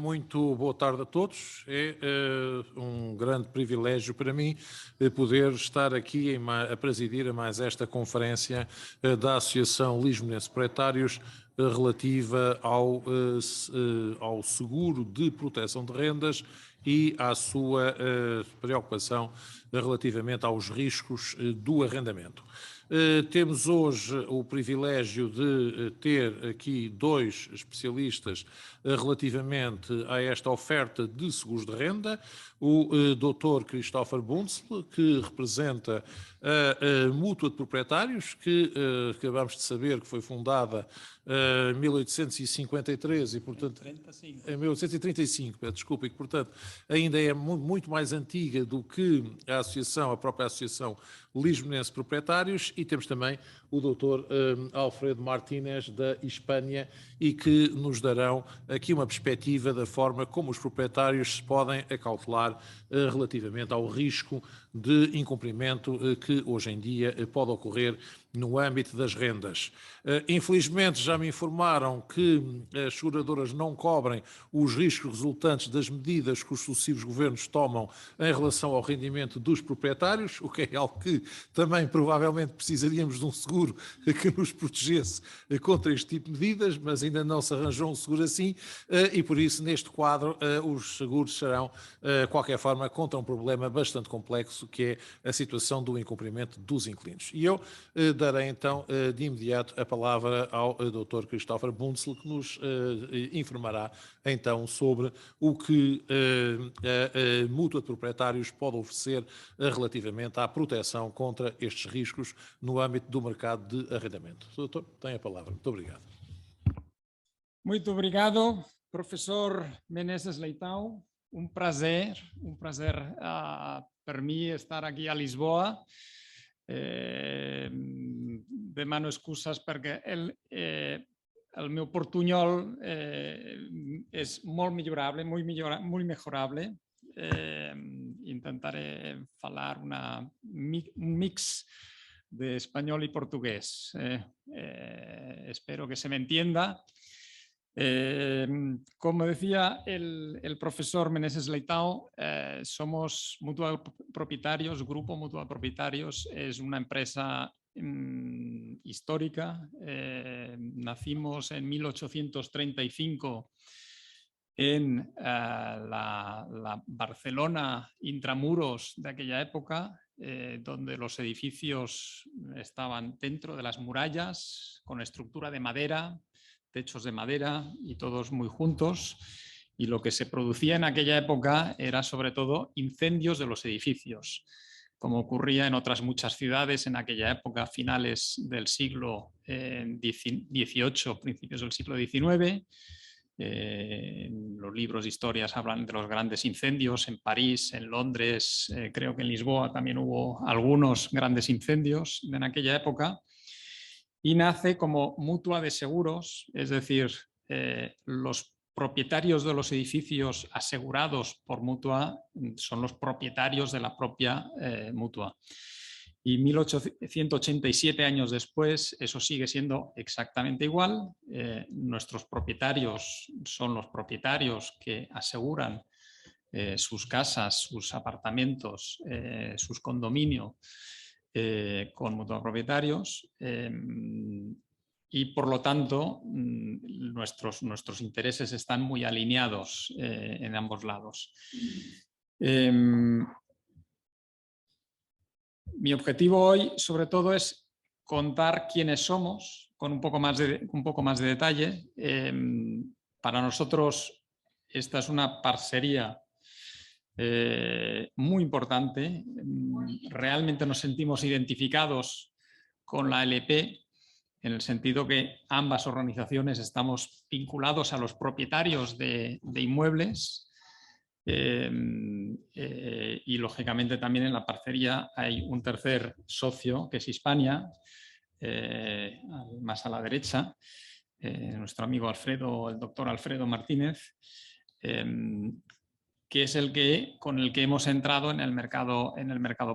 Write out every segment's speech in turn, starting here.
muito boa tarde a todos. É um grande privilégio para mim poder estar aqui a presidir a mais esta conferência da Associação Lisbonense de Proprietários relativa ao seguro de proteção de rendas e à sua preocupação relativamente aos riscos do arrendamento. Temos hoje o privilégio de ter aqui dois especialistas relativamente a esta oferta de seguros de renda, o Dr. Christopher Bunzl, que representa a Mútua de Proprietários, que acabamos de saber que foi fundada em 1853 e, portanto, em 1835, desculpa, e que, portanto, ainda é muito mais antiga do que a própria Associação Lisbonense de Proprietários, e temos também o Dr. Alfredo Martínez, da Espanha, e que nos darão aqui uma perspectiva da forma como os proprietários se podem acautelar relativamente ao risco de incumprimento que hoje em dia pode ocorrer no âmbito das rendas. Infelizmente já me informaram que as seguradoras não cobrem os riscos resultantes das medidas que os sucessivos governos tomam em relação ao rendimento dos proprietários, o que é algo que também provavelmente precisaríamos de um seguro que nos protegesse contra este tipo de medidas, mas ainda não se arranjou um seguro assim e por isso neste quadro os seguros serão, de qualquer forma, contra um problema bastante complexo que é a situação do incumprimento dos inquilinos. E eu darei então de imediato a palavra ao Dr. Christopher Bunzl, que nos informará então sobre o que a Mútua de Proprietários pode oferecer relativamente à proteção contra estes riscos no âmbito do mercado de arrendamento. Doutor, tem a palavra. Muito obrigado. Muito obrigado, professor Meneses Leitão. Um prazer para mim estar aqui a Lisboa. Demano excuses perquè el meu portunyol és molt millorable, molt mejorable. Intentaré falar un mix de español y portugués. Espero que se me entienda. Como decía el profesor Meneses Leitão, somos Mutua Propietarios, Grupo Mutua Propietarios, es una empresa histórica. Nacimos en 1835 en la Barcelona intramuros de aquella época, donde los edificios estaban dentro de las murallas, con estructura de madera, techos de madera y todos muy juntos, y lo que se producía en aquella época era sobre todo incendios de los edificios, como ocurría en otras muchas ciudades en aquella época, finales del siglo XVIII, principios del siglo XIX. Los libros de historias hablan de los grandes incendios en París, en Londres, creo que en Lisboa también hubo algunos grandes incendios en aquella época. Y nace como mutua de seguros, es decir, los propietarios de los edificios asegurados por mutua son los propietarios de la propia mutua. Y 1887 años después eso sigue siendo exactamente igual. Nuestros propietarios son los propietarios que aseguran sus casas, sus apartamentos, sus condominios con mutuapropietarios y por lo tanto nuestros intereses están muy alineados en ambos lados. Mi objetivo hoy sobre todo es contar quiénes somos con un poco más de detalle. Para nosotros esta es una parcería muy importante. Realmente nos sentimos identificados con la LP en el sentido que ambas organizaciones estamos vinculados a los propietarios de inmuebles y lógicamente también en la parcería hay un tercer socio que es Hispania, más a la derecha, nuestro amigo Alfredo, el doctor Alfredo Martínez, que es con el que hemos entrado en el mercado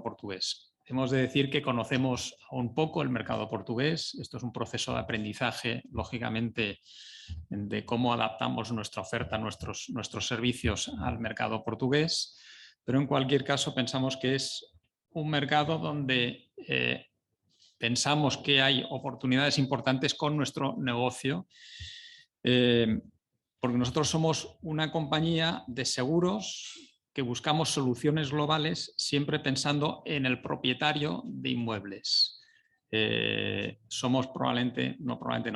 portugués. hemos de decir que conocemos un poco el mercado portugués. Esto es un proceso de aprendizaje, lógicamente, de cómo adaptamos nuestra oferta, nuestros servicios al mercado portugués, pero en cualquier caso pensamos que es un mercado donde pensamos que hay oportunidades importantes con nuestro negocio, porque nosotros somos una compañía de seguros que buscamos soluciones globales siempre pensando en el propietario de inmuebles. Somos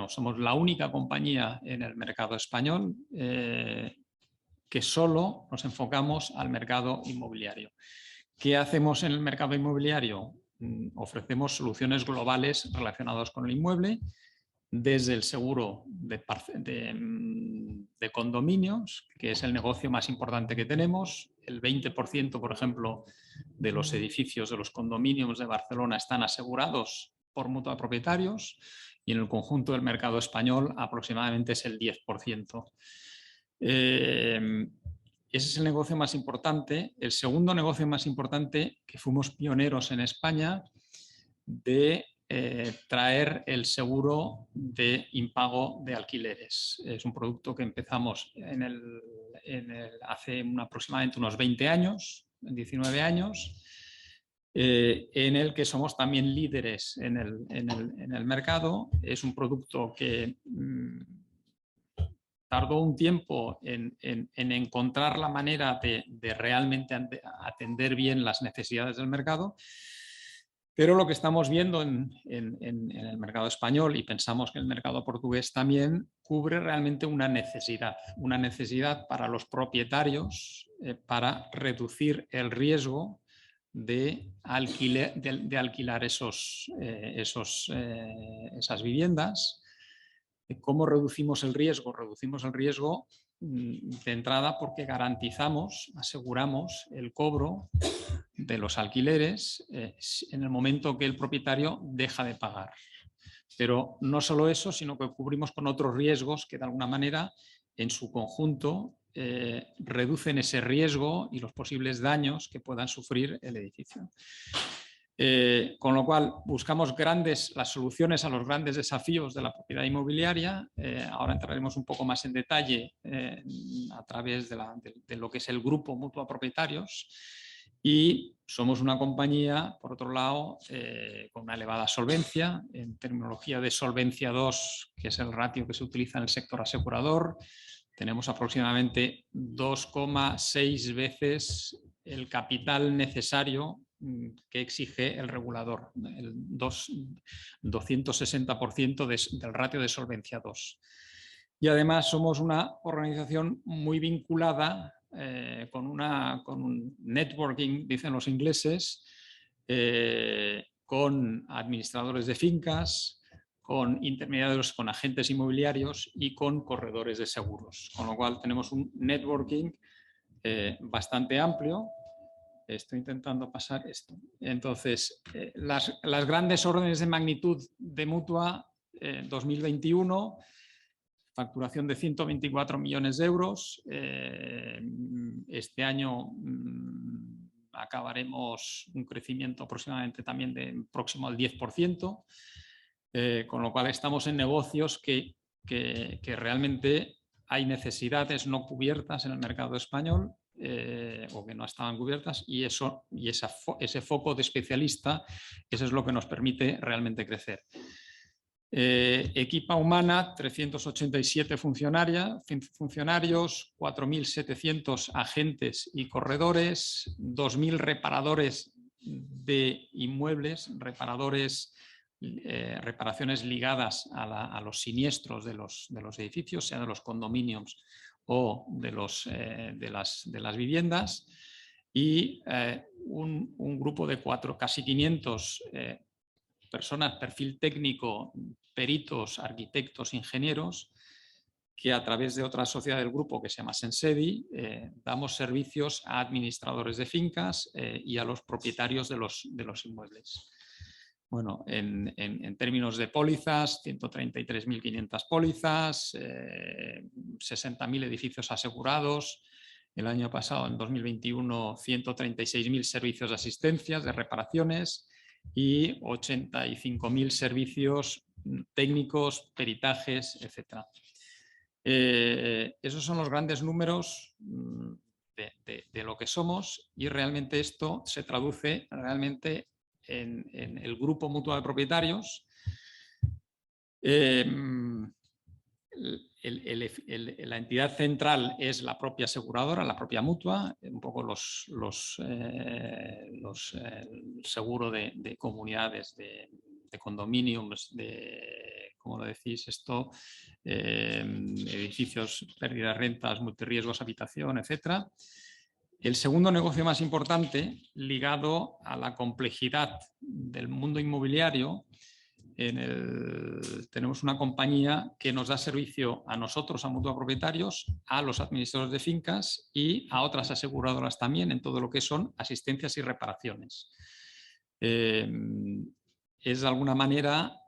somos la única compañía en el mercado español que solo nos enfocamos al mercado inmobiliario. ¿Qué hacemos en el mercado inmobiliario? Ofrecemos soluciones globales relacionadas con el inmueble, desde el seguro de condominios, que es el negocio más importante que tenemos. El 20%, por ejemplo, de los edificios de los condominios de Barcelona están asegurados por mutua propietarios y en el conjunto del mercado español aproximadamente es el 10%. Ese es el negocio más importante. El segundo negocio más importante, que fuimos pioneros en España, de traer el seguro de impago de alquileres. Es un producto que empezamos hace aproximadamente unos 20 años, 19 años, en el que somos también líderes en el mercado. Es un producto que tardó un tiempo en encontrar la manera de realmente atender bien las necesidades del mercado, pero lo que estamos viendo en el mercado español, y pensamos que el mercado portugués también, cubre realmente una necesidad para los propietarios para reducir el riesgo de alquilar esas viviendas. ¿Cómo reducimos el riesgo? Reducimos el riesgo de entrada porque aseguramos el cobro de los alquileres en el momento que el propietario deja de pagar. Pero no solo eso, sino que cubrimos con otros riesgos que de alguna manera en su conjunto reducen ese riesgo y los posibles daños que puedan sufrir el edificio. Con lo cual buscamos las soluciones a los grandes desafíos de la propiedad inmobiliaria. Ahora entraremos un poco más en detalle a través de lo que es el grupo Mutua Propietarios, y somos una compañía, por otro lado, con una elevada solvencia. En terminología de solvencia 2, que es el ratio que se utiliza en el sector asegurador, tenemos aproximadamente 2,6 veces el capital necesario que exige el regulador, el 260% del ratio de solvencia 2. Y además somos una organización muy vinculada con un networking, dicen los ingleses, con administradores de fincas, con intermediarios, con agentes inmobiliarios y con corredores de seguros. Con lo cual tenemos un networking bastante amplio. Estoy intentando pasar esto. Entonces, las grandes órdenes de magnitud de Mutua 2021, facturación de 124 millones de euros. Este año acabaremos un crecimiento aproximadamente también próximo al 10%, con lo cual estamos en negocios que realmente hay necesidades no cubiertas en el mercado español, o que no estaban cubiertas, y ese foco de especialista, eso es lo que nos permite realmente crecer. Equipa humana, 387 funcionarios, 4.700 agentes y corredores, 2.000 reparadores de inmuebles, reparaciones ligadas a los siniestros de los edificios, sea de los condominios o de las viviendas, y un grupo de casi 500 personas, perfil técnico, peritos, arquitectos, ingenieros, que a través de otra sociedad del grupo que se llama Sensedi, damos servicios a administradores de fincas y a los propietarios de los inmuebles. Bueno, en términos de pólizas, 133.500 pólizas, 60.000 edificios asegurados. El año pasado, en 2021, 136.000 servicios de asistencias, de reparaciones, y 85.000 servicios técnicos, peritajes, etc. Esos son los grandes números de lo que somos, y realmente esto se traduce realmente en el grupo mutuo de propietarios. La entidad central es la propia aseguradora, la propia mutua, un poco el seguro de comunidades, de condominios, ¿cómo lo decís esto? Edificios, pérdidas, rentas, multirriesgos, habitación, etc. El segundo negocio más importante, ligado a la complejidad del mundo inmobiliario, tenemos una compañía que nos da servicio a nosotros, a mutua propietarios, a los administradores de fincas y a otras aseguradoras también en todo lo que son asistencias y reparaciones. Es de alguna manera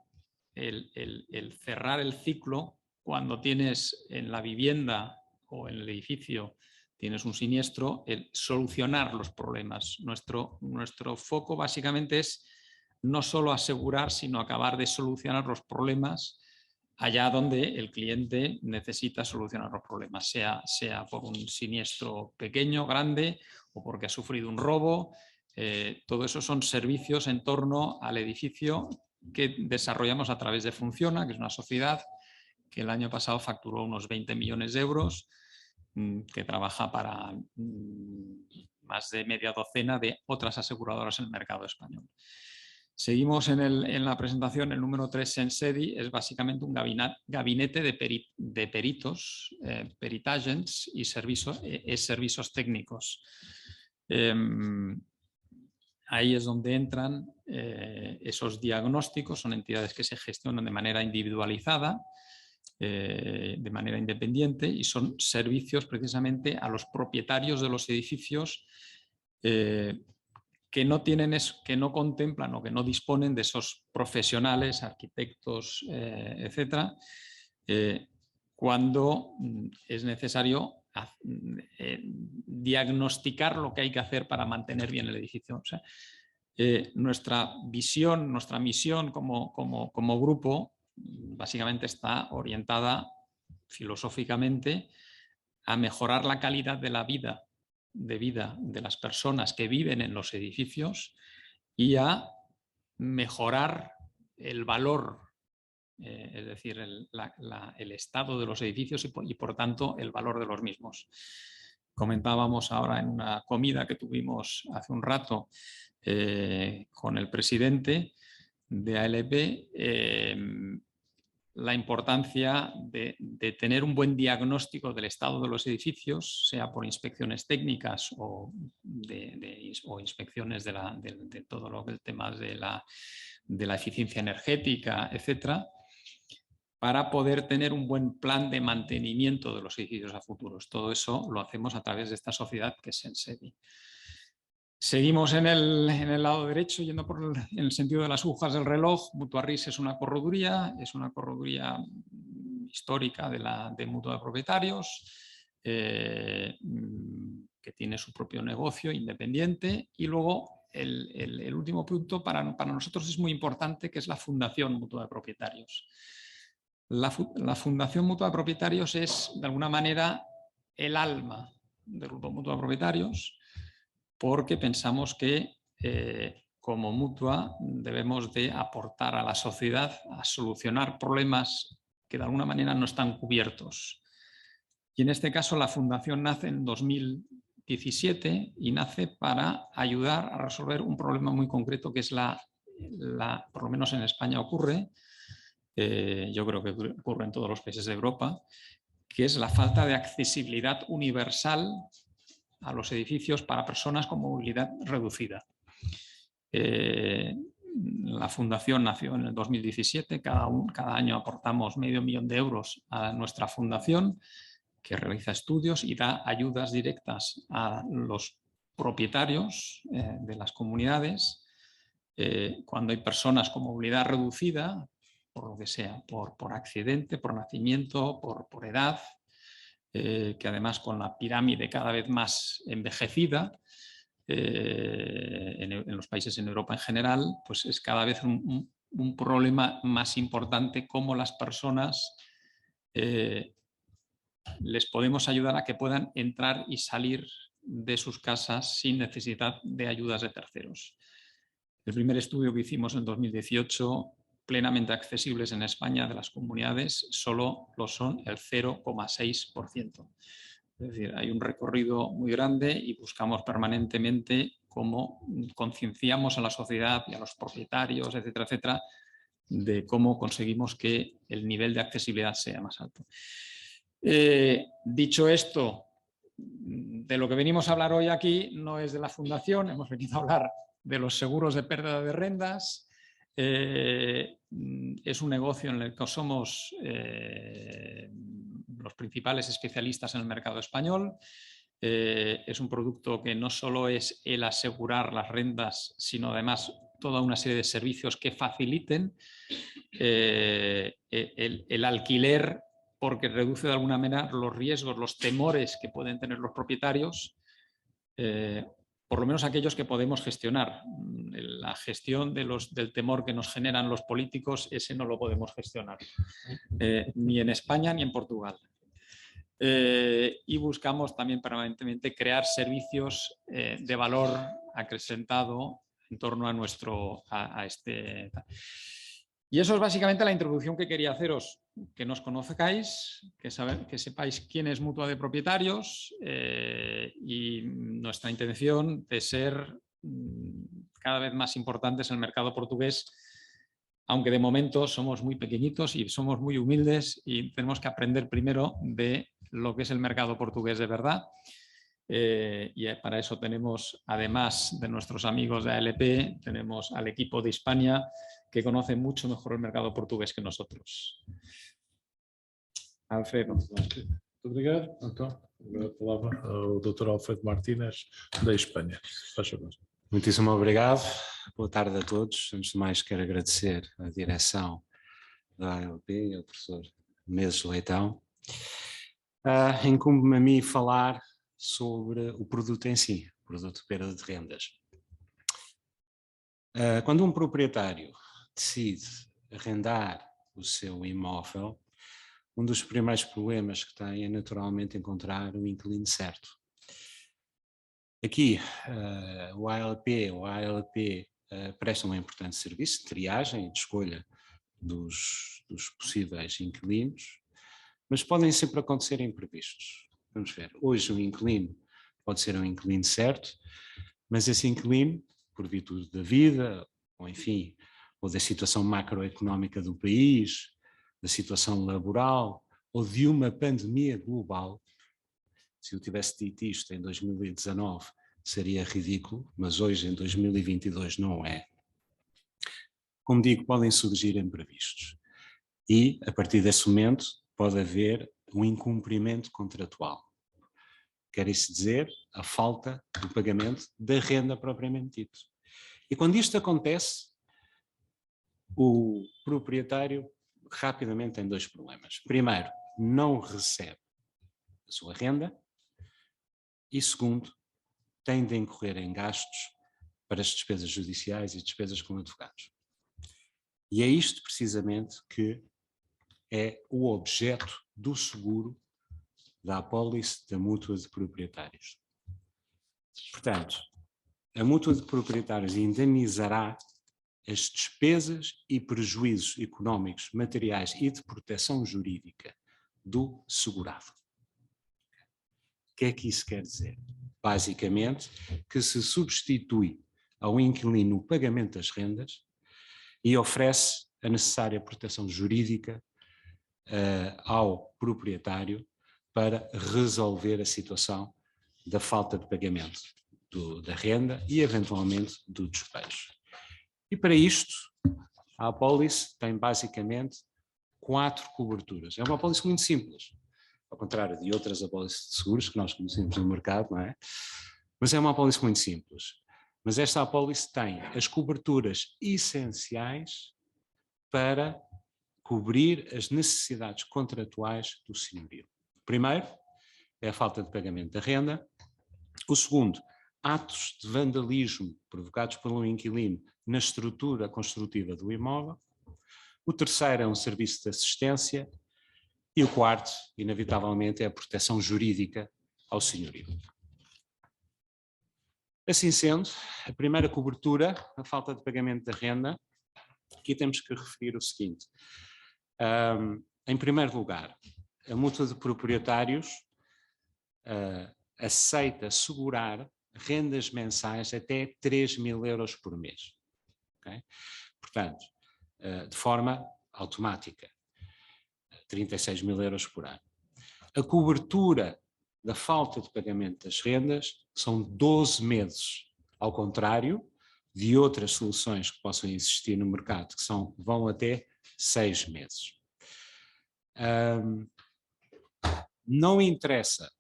el cerrar el ciclo cuando tienes en la vivienda o en el edificio tienes un siniestro, el solucionar los problemas. Nuestro foco básicamente es no solo asegurar, sino acabar de solucionar los problemas allá donde el cliente necesita solucionar los problemas, sea por un siniestro pequeño, grande, o porque ha sufrido un robo. Todo eso son servicios en torno al edificio que desarrollamos a través de Funciona, que es una sociedad que el año pasado facturó unos 20 millones de euros, que trabaja para más de media docena de otras aseguradoras en el mercado español. Seguimos en la presentación. El número 3, Sensedi, es básicamente un gabinete de peritos, peritagents y servicios técnicos. Ahí es donde entran esos diagnósticos. Son entidades que se gestionan de manera individualizada, de manera independiente, y son servicios precisamente a los propietarios de los edificios que no contemplan o que no disponen de esos profesionales, arquitectos, etcétera, cuando es necesario diagnosticar lo que hay que hacer para mantener bien el edificio. O sea, nuestra visión, nuestra misión como grupo básicamente está orientada filosóficamente a mejorar la calidad de la vida de las personas que viven en los edificios y a mejorar el valor, es decir, el estado de los edificios y por tanto el valor de los mismos. Comentábamos ahora en una comida que tuvimos hace un rato con el presidente de ALP, la importancia de tener un buen diagnóstico del estado de los edificios, sea por inspecciones técnicas o inspecciones de todo lo que el tema de la eficiencia energética, etcétera, para poder tener un buen plan de mantenimiento de los edificios a futuros. Todo eso lo hacemos a través de esta sociedad que es Sensedi. Seguimos en el lado derecho, yendo en el sentido de las agujas del reloj. Mutuarris es una correduría histórica de Mutua de Propietarios, que tiene su propio negocio independiente. Y luego el último punto para nosotros es muy importante, que es la Fundación Mutua de Propietarios. La Fundación Mutua de Propietarios es, de alguna manera, el alma del Grupo Mutua de Propietarios, porque pensamos que como mutua debemos de aportar a la sociedad a solucionar problemas que de alguna manera no están cubiertos. Y en este caso la fundación nace en 2017 y nace para ayudar a resolver un problema muy concreto que es por lo menos en España ocurre, yo creo que ocurre en todos los países de Europa, que es la falta de accesibilidad universal a los edificios para personas con movilidad reducida. La fundación nació en el 2017, cada año aportamos $500.000 de euros a nuestra fundación, que realiza estudios y da ayudas directas a los propietarios de las comunidades cuando hay personas con movilidad reducida, por lo que sea, por accidente, por nacimiento, por edad, que además con la pirámide cada vez más envejecida, en los países en Europa en general, pues es cada vez un problema más importante cómo las personas les podemos ayudar a que puedan entrar y salir de sus casas sin necesidad de ayudas de terceros. El primer estudio que hicimos en 2018, plenamente accesibles en España de las comunidades, solo lo son el 0,6%. Es decir, hay un recorrido muy grande y buscamos permanentemente cómo concienciamos a la sociedad y a los propietarios, etcétera, etcétera, de cómo conseguimos que el nivel de accesibilidad sea más alto. Dicho esto, de lo que venimos a hablar hoy aquí no es de la Fundación, hemos venido a hablar de los seguros de pérdida de rentas. Es un negocio en el que somos los principales especialistas en el mercado español. Es un producto que no solo es el asegurar las rentas, sino además toda una serie de servicios que faciliten el alquiler, porque reduce de alguna manera los riesgos, los temores que pueden tener los propietarios, por lo menos aquellos que podemos gestionar. La gestión del temor que nos generan los políticos, ese no lo podemos gestionar, ni en España ni en Portugal. Y buscamos también permanentemente crear servicios de valor acrecentado en torno a este... Y eso es básicamente la introducción que quería haceros, que nos conozcáis, que sepáis quién es Mutua de Propietarios y nuestra intención de ser cada vez más importantes en el mercado portugués, aunque de momento somos muy pequeñitos y somos muy humildes y tenemos que aprender primero de lo que es el mercado portugués de verdad. Y para eso tenemos, además de nuestros amigos de ALP, tenemos al equipo de Hispania, que conoce mucho mejor el mercado portugués que nosotros. Alfredo. Muito obrigado. Então, agora a palavra ao Dr. Alfredo Martínez, da Espanha. Faz favor. Muitíssimo obrigado. Boa tarde a todos. Antes de mais, quero agradecer à direção da ALP e ao professor Menezes Leitão. Incumbe-me a mim falar sobre o produto em si, o produto de perda de rendas. Quando um proprietário decide arrendar o seu imóvel, um dos primeiros problemas que tem é naturalmente encontrar o inquilino certo. Aqui, o ALP presta um importante serviço de triagem e de escolha dos possíveis inquilinos, mas podem sempre acontecer imprevistos. Vamos ver, hoje o inquilino pode ser um inquilino certo, mas esse inquilino, por virtude da vida, ou enfim, ou da situação macroeconómica do país, da situação laboral, ou de uma pandemia global, se eu tivesse dito isto em 2019 seria ridículo, mas hoje em 2022 não é. Como digo, podem surgir imprevistos e a partir desse momento pode haver um incumprimento contratual. Quer isso dizer a falta do pagamento da renda propriamente dito. E quando isto acontece, o proprietário rapidamente tem dois problemas. Primeiro, não recebe a sua renda e segundo, tem de incorrer em gastos para as despesas judiciais e despesas com advogados. E é isto precisamente que é o objeto do seguro da apólice da mútua de proprietários. Portanto, a mútua de proprietários indenizará as despesas e prejuízos económicos, materiais e de proteção jurídica do segurado. O que é que isso quer dizer? Basicamente, que se substitui ao inquilino o pagamento das rendas e oferece a necessária proteção jurídica ao proprietário para resolver a situação da falta de pagamento da renda e, eventualmente, do despejo. E para isto, a apólice tem basicamente 4 coberturas. É uma apólice muito simples, ao contrário de outras apólices de seguros que nós conhecemos no mercado, não é? Mas é uma apólice muito simples. Mas esta apólice tem as coberturas essenciais para cobrir as necessidades contratuais do senhorio. O primeiro é a falta de pagamento da renda. O segundo, atos de vandalismo provocados por um inquilino na estrutura construtiva do imóvel. O terceiro é um serviço de assistência. E o quarto, inevitavelmente, é a proteção jurídica ao senhorio. Assim sendo, a primeira cobertura, a falta de pagamento da renda, aqui temos que referir o seguinte. Em primeiro lugar, a mútua de proprietários aceita segurar rendas mensais até 3.000 euros por mês. Okay? Portanto, de forma automática. 36.000 euros por ano. A cobertura da falta de pagamento das rendas são 12 meses, ao contrário de outras soluções que possam existir no mercado, que vão até 6 meses. Não interessa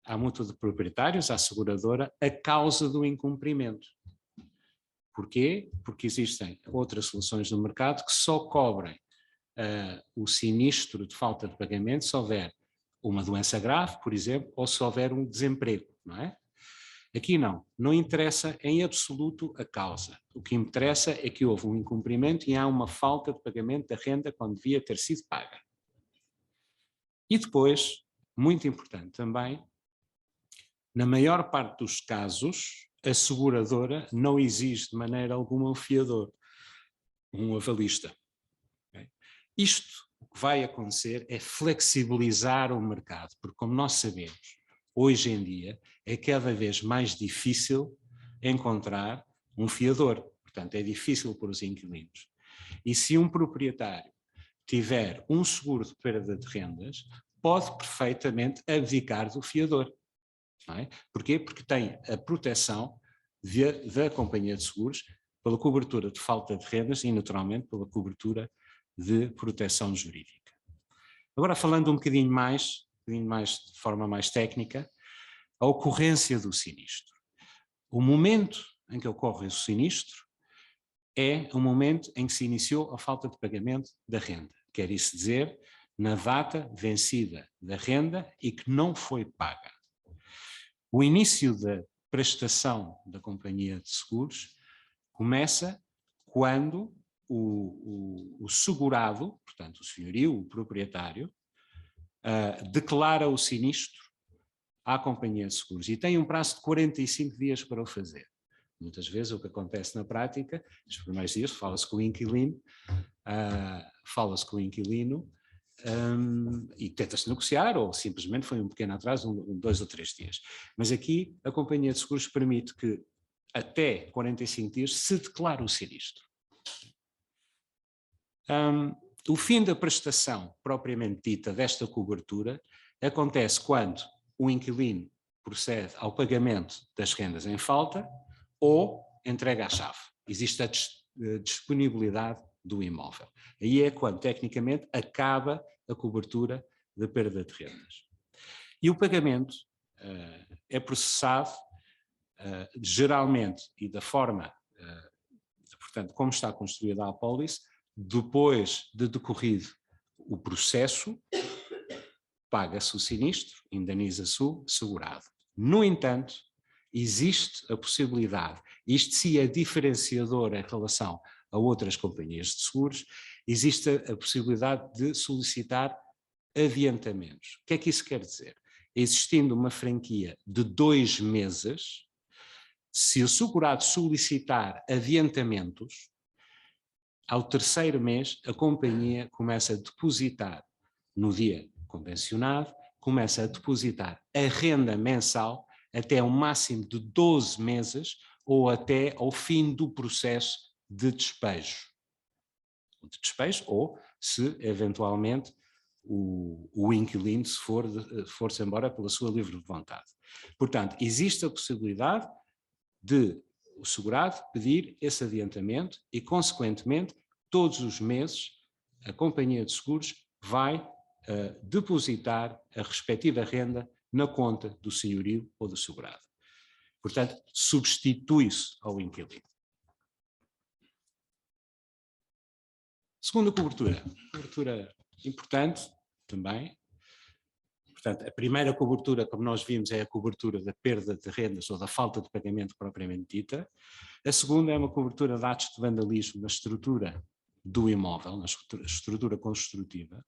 à mútua de proprietários, à seguradora, a causa do incumprimento. Porquê? Porque existem outras soluções no mercado que só cobrem o sinistro de falta de pagamento se houver uma doença grave, por exemplo, ou se houver um desemprego, não é? Aqui não interessa em absoluto a causa. O que interessa é que houve um incumprimento e há uma falta de pagamento da renda quando devia ter sido paga. E depois, muito importante também, na maior parte dos casos, a seguradora não exige de maneira alguma um fiador, um avalista. Isto, o que vai acontecer é flexibilizar o mercado, porque como nós sabemos, hoje em dia é cada vez mais difícil encontrar um fiador, portanto é difícil para os inquilinos. E se um proprietário tiver um seguro de perda de rendas, pode perfeitamente abdicar do fiador. Não é? Porquê? Porque tem a proteção da companhia de seguros pela cobertura de falta de rendas e naturalmente pela cobertura de proteção jurídica. Agora falando um bocadinho mais de forma mais técnica, a ocorrência do sinistro. O momento em que ocorre o sinistro é o momento em que se iniciou a falta de pagamento da renda. Quer isso dizer, na data vencida da renda e que não foi paga. O início da prestação da companhia de seguros começa quando o segurado, portanto o senhorio, o proprietário, declara o sinistro à companhia de seguros e tem um prazo de 45 dias para o fazer. Muitas vezes o que acontece na prática, nos primeiros dias fala-se com o inquilino, e tenta-se negociar ou simplesmente foi um pequeno atraso, 2 ou 3 dias. Mas aqui a companhia de seguros permite que até 45 dias se declare o sinistro. O fim da prestação propriamente dita desta cobertura acontece quando o inquilino procede ao pagamento das rendas em falta ou entrega a chave. Existe a disponibilidade do imóvel. Aí é quando, tecnicamente, acaba a cobertura da perda de rendas. E o pagamento é processado, geralmente, e da forma, portanto, como está construída a apólice, depois de decorrido o processo, paga-se o sinistro, indeniza-se o segurado. No entanto, existe a possibilidade, isto sim é diferenciador em relação a outras companhias de seguros, existe a possibilidade de solicitar adiantamentos. O que é que isso quer dizer? Existindo uma franquia de 2 meses, se o segurado solicitar adiantamentos, ao 3º mês a companhia começa a depositar, no dia convencionado, começa a depositar a renda mensal até um máximo de 12 meses ou até ao fim do processo de despejo. Ou se eventualmente o inquilino se for-se embora pela sua livre vontade. Portanto, existe a possibilidade de o segurado pedir esse adiantamento e, consequentemente, todos os meses a companhia de seguros vai depositar a respectiva renda na conta do senhorio ou do segurado. Portanto, substitui-se ao inquilino. Segunda cobertura importante também. Portanto, a primeira cobertura, como nós vimos, é a cobertura da perda de rendas ou da falta de pagamento propriamente dita. A segunda é uma cobertura de atos de vandalismo na estrutura do imóvel, na estrutura construtiva,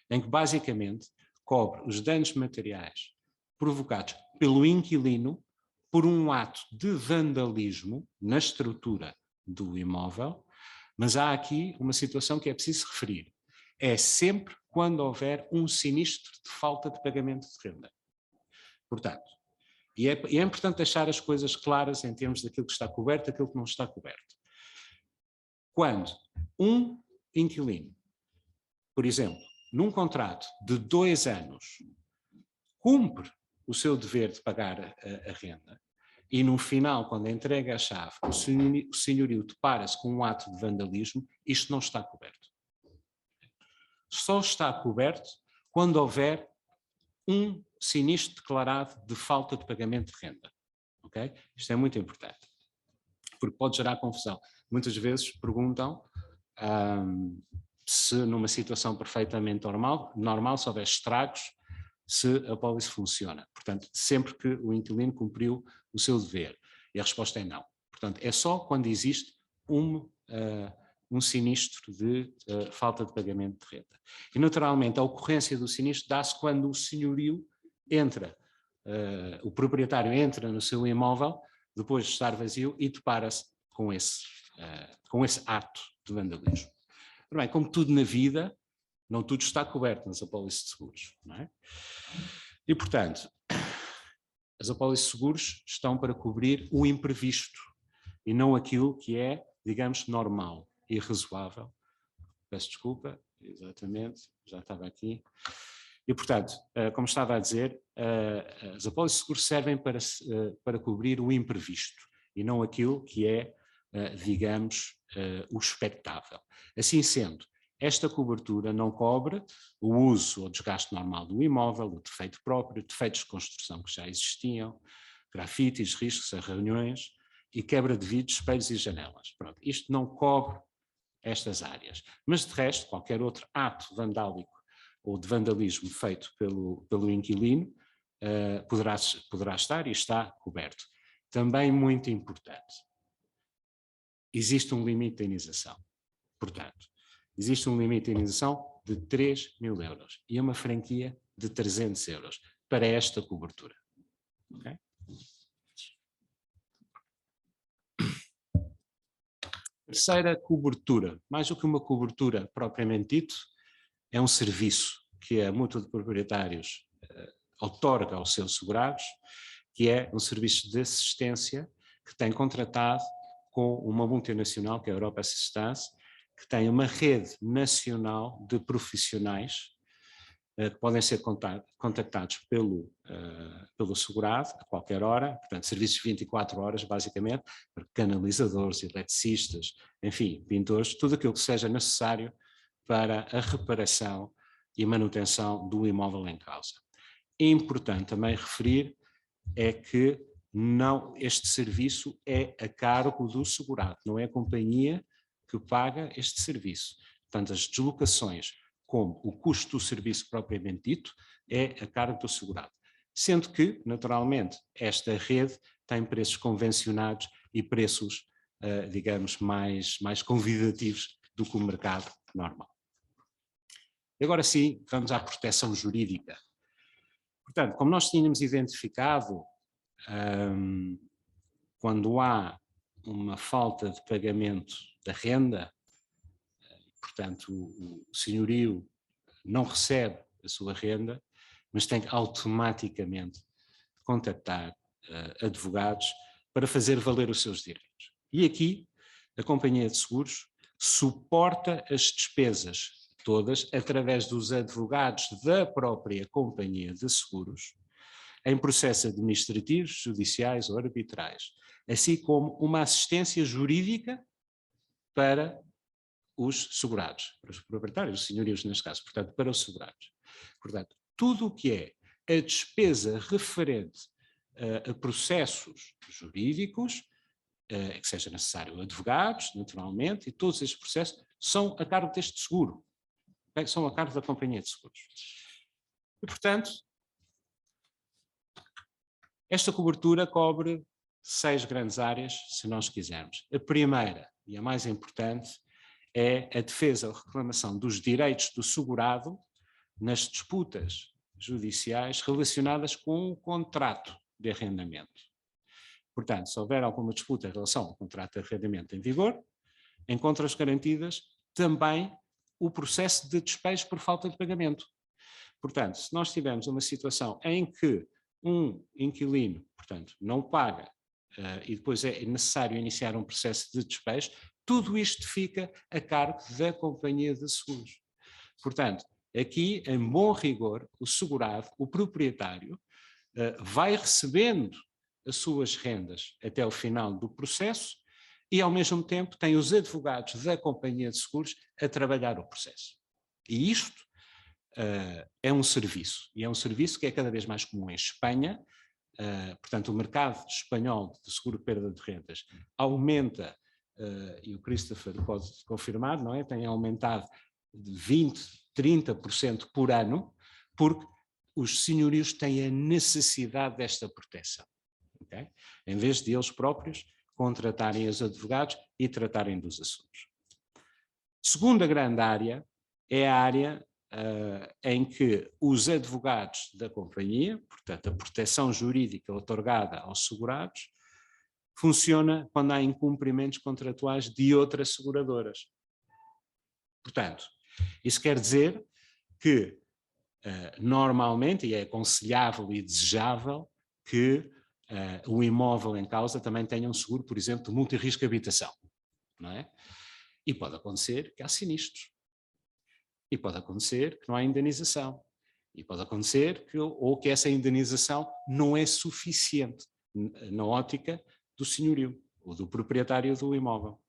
em que basicamente cobre os danos materiais provocados pelo inquilino por um ato de vandalismo na estrutura do imóvel, mas há aqui uma situação que é preciso referir. É sempre quando houver um sinistro de falta de pagamento de renda. Portanto, e é importante deixar as coisas claras em termos daquilo que está coberto e daquilo que não está coberto. Quando um inquilino, por exemplo, num contrato de 2 anos, cumpre o seu dever de pagar a renda, e no final, quando entrega a chave, o senhorio depara-se com um ato de vandalismo, isto não está coberto. Só está coberto quando houver um sinistro declarado de falta de pagamento de renda. Okay? Isto é muito importante, porque pode gerar confusão. Muitas vezes perguntam se numa situação perfeitamente normal, se houver estragos, se a pólice funciona. Portanto, sempre que o inquilino cumpriu o seu dever. E a resposta é não. Portanto, é só quando existe um sinistro de falta de pagamento de renda. E, naturalmente, a ocorrência do sinistro dá-se quando o senhorio entra, o proprietário entra no seu imóvel, depois de estar vazio, e depara-se com esse ato de vandalismo. Bem, como tudo na vida, não tudo está coberto nas apólices de seguros, não é? E, portanto, as apólices de seguros estão para cobrir o imprevisto e não aquilo que é, digamos, normal e razoável. Peço desculpa, exatamente, já estava aqui. E, portanto, como estava a dizer, as apólices de seguros servem para cobrir o imprevisto e não aquilo que é, digamos, o expectável. Assim sendo, esta cobertura não cobre o uso ou desgaste normal do imóvel, o defeito próprio, defeitos de construção que já existiam, grafites, riscos, arranhões e quebra de vidros, espelhos e janelas. Pronto, isto não cobre estas áreas. Mas, de resto, qualquer outro ato vandálico ou de vandalismo feito pelo inquilino poderá estar e está coberto. Também muito importante, existe um limite de indenização. Portanto, existe um limite de indenização de 3.000 euros e uma franquia de 300 euros para esta cobertura. Okay? Terceira cobertura, mais do que uma cobertura propriamente dito, é um serviço que a mútua de proprietários outorga aos seus segurados, que é um serviço de assistência que tem contratado com uma multinacional, que é a Europa Assistance, que tem uma rede nacional de profissionais que podem ser contactados pelo segurado a qualquer hora, portanto, serviços 24 horas, basicamente, para canalizadores, eletricistas, enfim, pintores, tudo aquilo que seja necessário para a reparação e manutenção do imóvel em causa. É importante também referir é que este serviço é a cargo do segurado, não é a companhia que paga este serviço. Portanto, as deslocações, como o custo do serviço propriamente dito, é a cargo do segurado. Sendo que, naturalmente, esta rede tem preços convencionados e preços, digamos, mais convidativos do que o mercado normal. E agora sim, vamos à proteção jurídica. Portanto, como nós tínhamos identificado, quando há uma falta de pagamento da renda, portanto, o senhorio não recebe a sua renda, mas tem que automaticamente contactar advogados para fazer valer os seus direitos. E aqui, a companhia de seguros suporta as despesas todas através dos advogados da própria companhia de seguros, em processos administrativos, judiciais ou arbitrais, assim como uma assistência jurídica para os segurados, para os proprietários, os senhorios neste caso, portanto, para os segurados. Portanto, tudo o que é a despesa referente a processos jurídicos, que seja necessário advogados, naturalmente, e todos estes processos são a cargo deste seguro, okay? São a cargo da companhia de seguros. E, portanto, Esta cobertura cobre 6 grandes áreas, se nós quisermos. A primeira, e a mais importante, é a defesa ou reclamação dos direitos do segurado nas disputas judiciais relacionadas com o contrato de arrendamento. Portanto, se houver alguma disputa em relação ao contrato de arrendamento em vigor, encontra-se garantidas também o processo de despejo por falta de pagamento. Portanto, se nós tivermos uma situação em que um inquilino, portanto, não paga e depois é necessário iniciar um processo de despejo, tudo isto fica a cargo da companhia de seguros. Portanto, aqui, em bom rigor, o segurado, o proprietário, vai recebendo as suas rendas até o final do processo e, ao mesmo tempo, tem os advogados da companhia de seguros a trabalhar o processo. E isto é um serviço, e é um serviço que é cada vez mais comum em Espanha. Portanto, o mercado espanhol de seguro de perda de rendas aumenta, e o Christopher pode confirmar, não é? Tem aumentado de 20%, 30% por ano, porque os senhorios têm a necessidade desta proteção. Okay? Em vez de eles próprios contratarem os advogados e tratarem dos assuntos. Segunda grande área é a área em que os advogados da companhia, portanto a proteção jurídica outorgada aos segurados, funciona quando há incumprimentos contratuais de outras seguradoras. Portanto, isso quer dizer que normalmente, e é aconselhável e desejável, que o imóvel em causa também tenha um seguro, por exemplo, de multirrisco habitação, não é? E pode acontecer que há sinistros. E pode acontecer que não há indenização. E pode acontecer que essa indenização não é suficiente na ótica do senhorio, ou do proprietário do imóvel.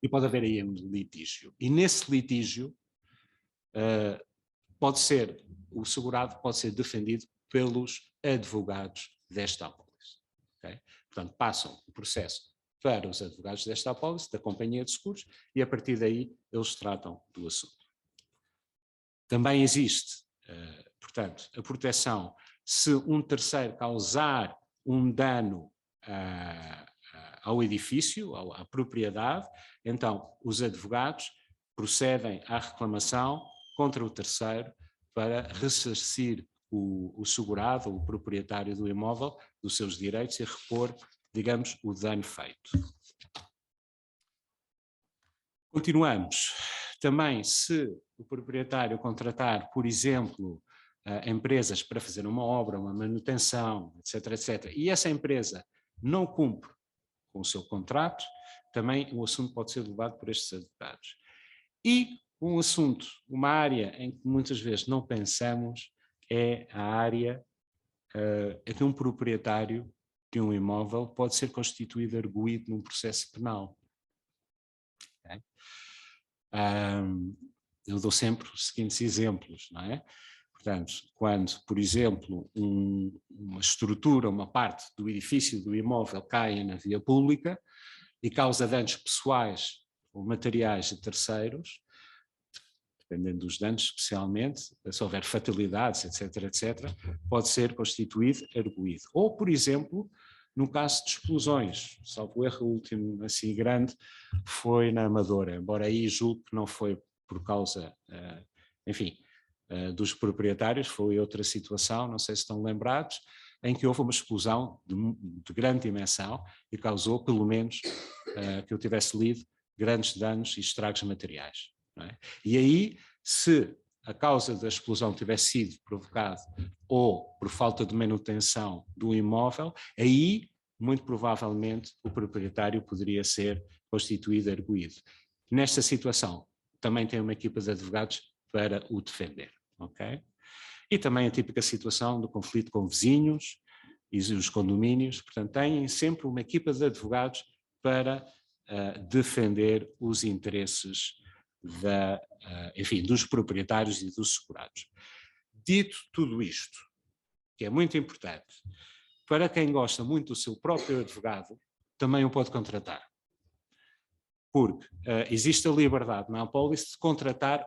E pode haver aí um litígio. E nesse litígio, o segurado pode ser defendido pelos advogados desta apólice. Okay? Portanto, passam o processo para os advogados desta apólice, da companhia de seguros, e a partir daí eles tratam do assunto. Também existe, portanto, a proteção se um terceiro causar um dano ao edifício, à propriedade, então os advogados procedem à reclamação contra o terceiro para ressarcir o segurado, o proprietário do imóvel, dos seus direitos e repor, digamos, o dano feito. Continuamos. Também, se o proprietário contratar, por exemplo, empresas para fazer uma obra, uma manutenção, etc., etc., e essa empresa não cumpre com o seu contrato, também o assunto pode ser levado por estes advogados. E um assunto, uma área em que muitas vezes não pensamos, é a área em que um proprietário de um imóvel pode ser constituído arguido num processo penal. Okay? Eu dou sempre os seguintes exemplos, não é? Portanto, quando, por exemplo, uma estrutura, uma parte do edifício do imóvel cai na via pública e causa danos pessoais ou materiais de terceiros, dependendo dos danos especialmente, se houver fatalidades, etc., etc., pode ser constituído arguido. Ou, por exemplo, no caso de explosões, salvo erro, o último assim grande foi na Amadora, embora aí julgo que não foi por causa, enfim, dos proprietários, foi outra situação, não sei se estão lembrados, em que houve uma explosão de grande dimensão e causou, pelo menos, que eu tivesse lido, grandes danos e estragos materiais. Não é? E aí, se a causa da explosão tivesse sido provocada ou por falta de manutenção do imóvel, aí, muito provavelmente, o proprietário poderia ser constituído arguido. Nesta situação, também tem uma equipa de advogados para o defender. Okay? E também a típica situação do conflito com vizinhos e os condomínios, portanto, têm sempre uma equipa de advogados para defender os interesses enfim, dos proprietários e dos segurados. Dito tudo isto, que é muito importante, para quem gosta muito do seu próprio advogado, também o pode contratar. Porque existe a liberdade na apólice de contratar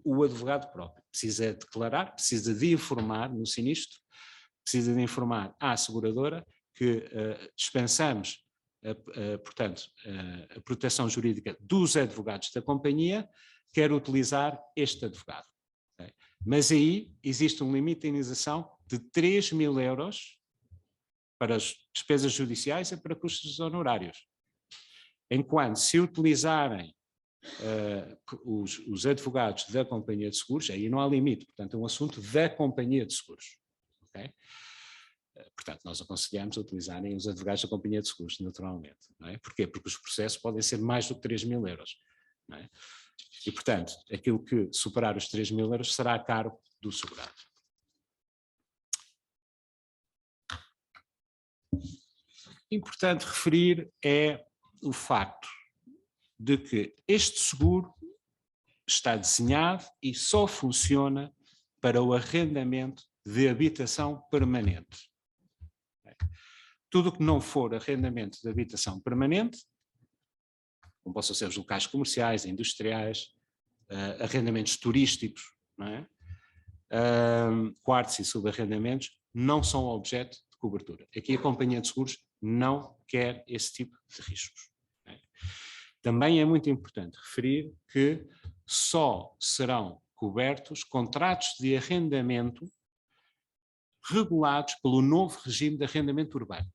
o advogado próprio. Precisa declarar, precisa de informar no sinistro precisa de informar à seguradora que dispensamos, portanto, a proteção jurídica dos advogados da companhia, quer utilizar este advogado. Okay? Mas aí existe um limite de indenização de 3.000 euros para as despesas judiciais e para custos honorários. Enquanto se utilizarem os advogados da companhia de seguros, aí não há limite, portanto é um assunto da companhia de seguros. Okay? Portanto, nós aconselhamos a utilizarem os advogados da companhia de seguros, naturalmente. Não é? Porquê? Porque os processos podem ser mais do que 3.000 euros. Não é? E, portanto, aquilo que superar os 3.000 euros será a cargo do segurado. Importante referir é o facto de que este seguro está desenhado e só funciona para o arrendamento de habitação permanente. Tudo que não for arrendamento de habitação permanente, como possam ser os locais comerciais, industriais, arrendamentos turísticos, não é? Quartos e subarrendamentos, não são objeto de cobertura. Aqui a companhia de seguros não quer esse tipo de riscos. Não é? Também é muito importante referir que só serão cobertos contratos de arrendamento regulados pelo novo regime de arrendamento urbano.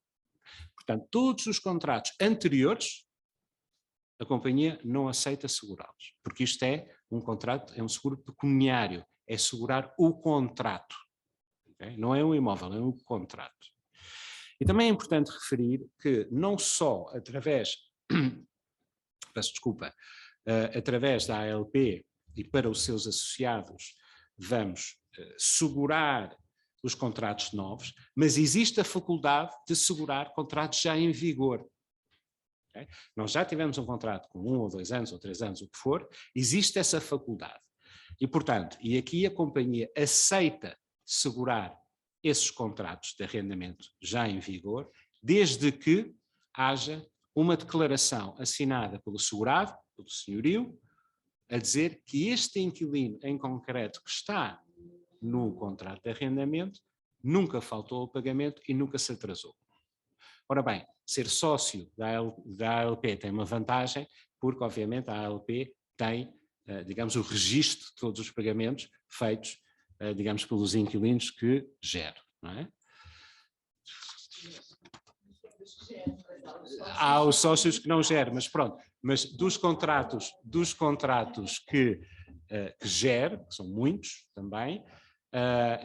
Portanto, todos os contratos anteriores, a companhia não aceita segurá-los, porque isto é um contrato, é um seguro pecuniário, é segurar o contrato. Okay? Não é um imóvel, é um contrato. E também é importante referir que não só através, peço desculpa, através da ALP e para os seus associados vamos segurar os contratos novos, mas existe a faculdade de segurar contratos já em vigor. Okay? Nós já tivemos um contrato com 1 ou 2 anos ou 3 anos, o que for, existe essa faculdade. E, portanto, e aqui a companhia aceita segurar esses contratos de arrendamento já em vigor, desde que haja uma declaração assinada pelo segurado, pelo senhorio, a dizer que este inquilino em concreto que está no contrato de arrendamento nunca faltou ao pagamento e nunca se atrasou. Ora bem, ser sócio da ALP tem uma vantagem, porque obviamente a ALP tem, digamos, o registro de todos os pagamentos feitos, digamos, pelos inquilinos que geram, não é? Há os sócios que não geram, mas pronto, mas dos contratos que geram, que são muitos também,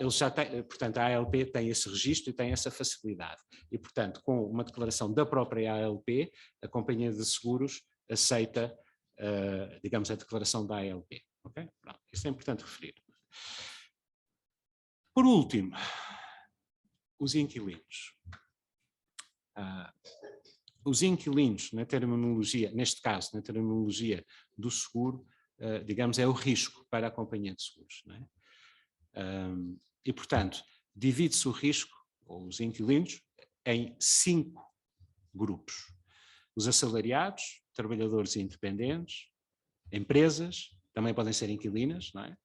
eles já têm, portanto, a ALP tem esse registro e tem essa facilidade. E, portanto, com uma declaração da própria ALP, a companhia de seguros aceita, digamos, a declaração da ALP. Okay? Pronto, isso é importante referir. Por último, os inquilinos. Os inquilinos, na terminologia, neste caso, na terminologia do seguro, digamos, é o risco para a companhia de seguros. Não é? E, portanto, divide-se o risco, ou os inquilinos, em 5 grupos. Os assalariados, trabalhadores independentes, empresas, também podem ser inquilinas, não é?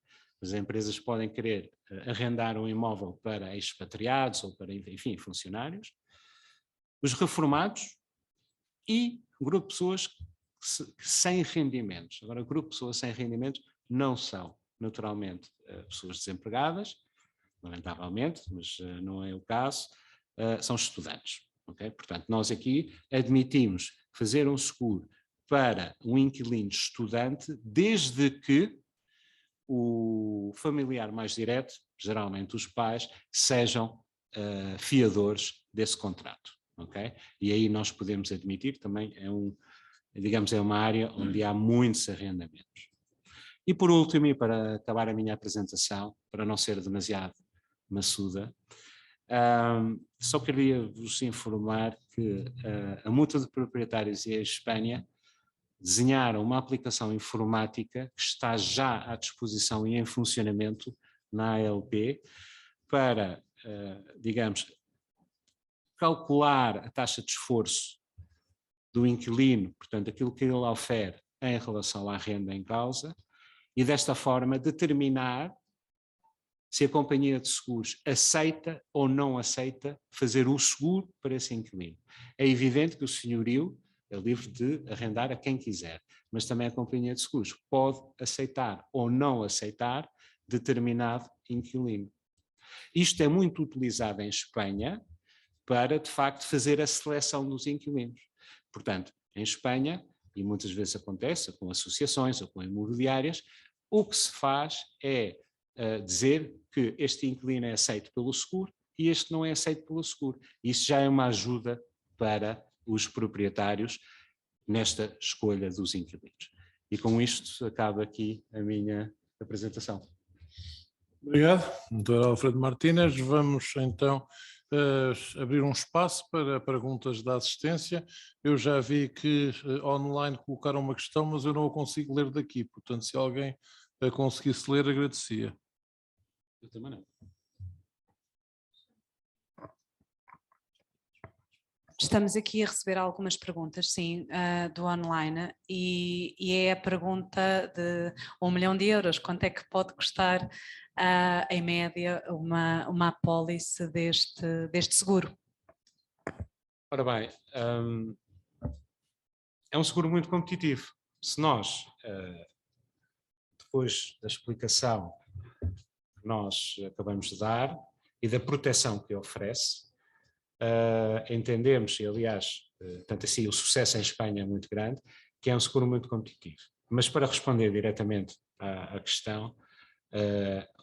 As empresas podem querer arrendar um imóvel para expatriados ou para, enfim, funcionários. Os reformados e o grupo de pessoas sem rendimentos. Agora, o grupo de pessoas sem rendimentos não são, naturalmente, pessoas desempregadas, lamentavelmente, mas não é o caso, são estudantes. Okay? Portanto, nós aqui admitimos fazer um seguro para um inquilino estudante desde que o familiar mais direto, geralmente os pais, sejam fiadores desse contrato. Okay? E aí nós podemos admitir, também digamos, é uma área onde há muitos arrendamentos. E por último, e para acabar a minha apresentação, para não ser demasiado maçuda, só queria vos informar que a Mútua de Proprietários e a Espanha desenharam uma aplicação informática que está já à disposição e em funcionamento na ALP para, digamos, calcular a taxa de esforço do inquilino, portanto, aquilo que ele ofere em relação à renda em causa, e desta forma determinar se a companhia de seguros aceita ou não aceita fazer o seguro para esse inquilino. É evidente que o senhorio é livre de arrendar a quem quiser, mas também a companhia de seguros pode aceitar ou não aceitar determinado inquilino. Isto é muito utilizado em Espanha para, de facto, fazer a seleção dos inquilinos. Portanto, em Espanha, e muitas vezes acontece com associações ou com imobiliárias, o que se faz é dizer que este inquilino é aceito pelo seguro e este não é aceito pelo seguro. Isso já é uma ajuda para os proprietários nesta escolha dos inquilinos. E com isto acaba aqui a minha apresentação. Obrigado, Dr. Alfredo Martínez. Vamos então abrir um espaço para perguntas da assistência. Eu já vi que online colocaram uma questão, mas eu não a consigo ler daqui. Portanto, se alguém a conseguisse ler, agradecia. Eu também não. Estamos aqui a receber algumas perguntas, sim, do online, e é a pergunta de 1 milhão de euros. Quanto é que pode custar, em média, uma apólice deste seguro? Ora bem, é um seguro muito competitivo. Se nós, depois da explicação que nós acabamos de dar e da proteção que oferece, entendemos, e aliás, tanto assim o sucesso em Espanha é muito grande, que é um seguro muito competitivo. Mas para responder diretamente à questão,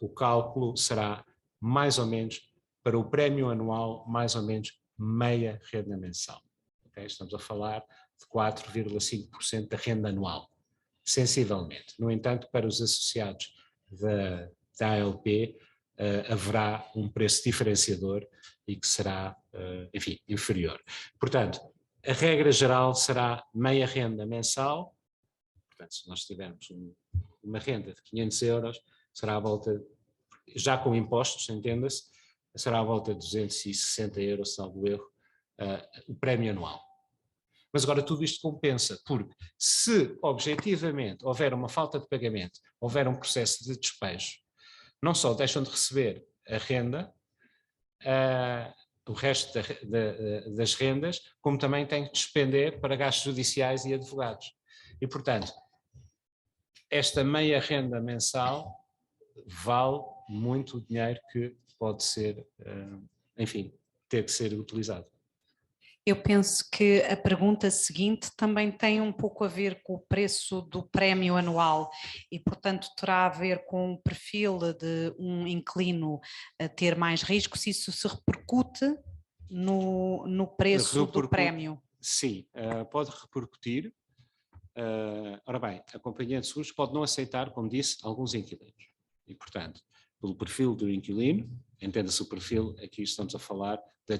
o cálculo será mais ou menos, para o prémio anual, mais ou menos meia renda mensal. Okay? Estamos a falar de 4,5% da renda anual, sensivelmente. No entanto, para os associados da ALP, haverá um preço diferenciador e que será, enfim, inferior. Portanto, a regra geral será meia renda mensal. Portanto, se nós tivermos uma renda de 500 euros, será à volta, já com impostos, entenda-se, será à volta de 260 euros, salvo erro, o prémio anual. Mas agora tudo isto compensa, porque se objetivamente houver uma falta de pagamento, houver um processo de despejo, não só deixam de receber a renda, o resto das rendas, como também têm que despender para gastos judiciais e advogados. E, portanto, esta meia renda mensal vale muito o dinheiro que pode ser, enfim, ter que ser utilizado. Eu penso que a pergunta seguinte também tem um pouco a ver com o preço do prémio anual e, portanto, terá a ver com o perfil de um inquilino a ter mais risco, se isso se repercute no preço do prémio. Sim, pode repercutir. Ora bem, a companhia de seguros pode não aceitar, como disse, alguns inquilinos. E, portanto, pelo perfil do inquilino, entenda-se o perfil, aqui estamos a falar da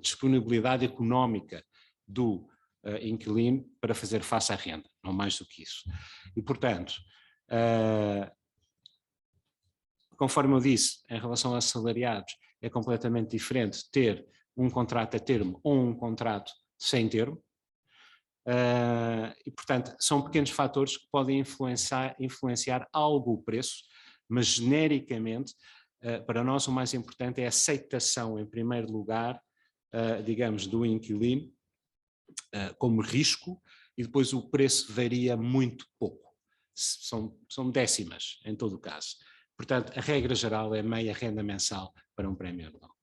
disponibilidade económica do inquilino para fazer face à renda, não mais do que isso. E, portanto, conforme eu disse, em relação a assalariados, é completamente diferente ter um contrato a termo ou um contrato sem termo. E, portanto, são pequenos fatores que podem influenciar algo o preço, mas genericamente, para nós o mais importante é a aceitação, em primeiro lugar, digamos, do inquilino como risco, e depois o preço varia muito pouco, são décimas em todo o caso. Portanto, a regra geral é meia renda mensal para um prémio anual.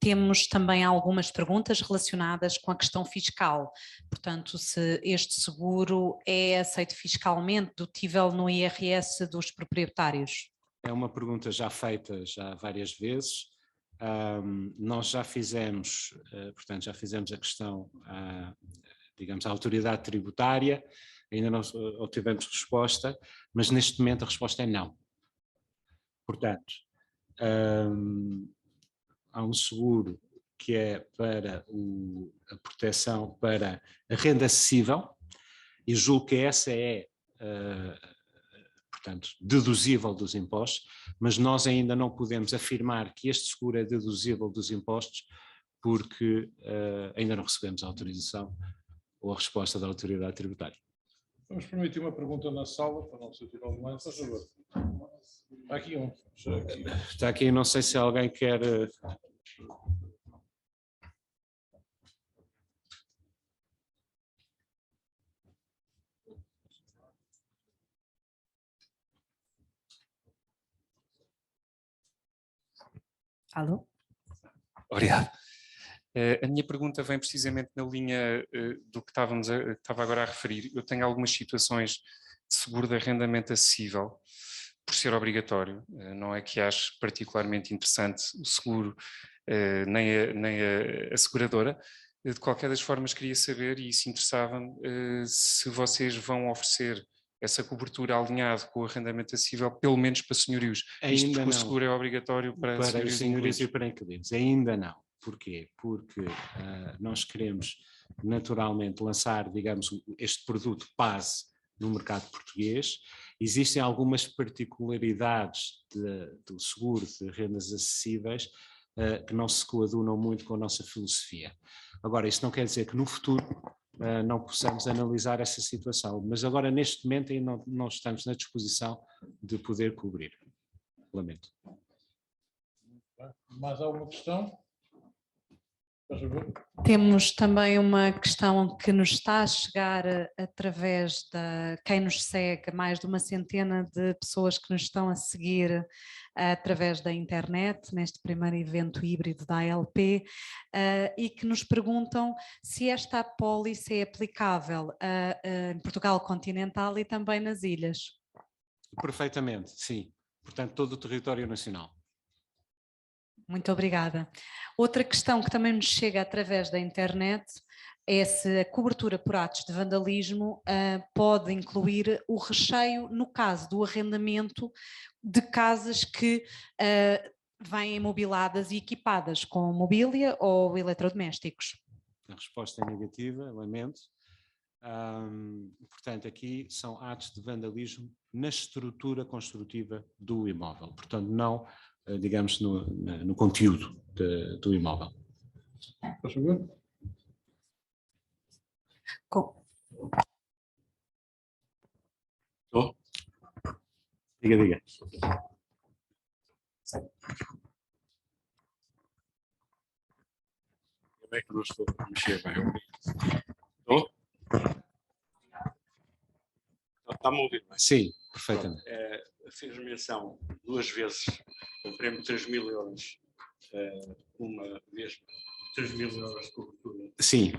Temos também algumas perguntas relacionadas com a questão fiscal. Portanto, se este seguro é aceito fiscalmente, dedutível no IRS dos proprietários? É uma pergunta já feita já várias vezes. Nós já fizemos, portanto, já fizemos a questão, digamos, à autoridade tributária, ainda não obtivemos resposta, mas neste momento a resposta é não. Portanto, há um seguro que é para a proteção para a renda acessível, e julgo que essa é, portanto, deduzível dos impostos, mas nós ainda não podemos afirmar que este seguro é deduzível dos impostos porque ainda não recebemos a autorização ou a resposta da autoridade tributária. Vamos permitir uma pergunta na sala, para não ser tirado online, por favor. Há aqui um. Está aqui, não sei se alguém quer... Alô? Obrigado. A minha pergunta vem precisamente na linha do que estava agora a referir. Eu tenho algumas situações de seguro de arrendamento acessível, por ser obrigatório. Não é que acho particularmente interessante o seguro, nem a seguradora. De qualquer das formas, queria saber, e isso interessava-me, se vocês vão oferecer essa cobertura alinhado com o arrendamento acessível, pelo menos para senhorios. Isto Ainda porque não. o seguro é obrigatório para os senhorios e incluídos. para inquilinos. Ainda não. Porquê? Porque nós queremos naturalmente lançar, digamos, este produto base no mercado português. Existem algumas particularidades do seguro de rendas acessíveis que não se coadunam muito com a nossa filosofia. Agora, isso não quer dizer que no futuro não possamos analisar essa situação, mas agora neste momento ainda não estamos na disposição de poder cobrir. Lamento. Mais alguma questão? Temos também uma questão que nos está a chegar através da quem nos segue, mais de uma centena de pessoas que nos estão a seguir através da internet, neste primeiro evento híbrido da ALP, e que nos perguntam se esta apólice é aplicável em Portugal continental e também nas ilhas. Perfeitamente, sim. Portanto, todo o território nacional. Muito obrigada. Outra questão que também nos chega através da internet é se a cobertura por atos de vandalismo pode incluir o recheio no caso do arrendamento de casas que vêm imobiladas e equipadas com mobília ou eletrodomésticos. A resposta é negativa, lamento. Portanto, aqui são atos de vandalismo na estrutura construtiva do imóvel. Portanto, não, digamos, no conteúdo do imóvel. Por favor. Oh. Diga. Como é que não estou a mexer bem? Estou? Está-me a ouvir bem? Sim, perfeitamente. Fiz menção 2 vezes ao prémio de 3.000 euros, uma vez 3.000 euros de cobertura. Sim.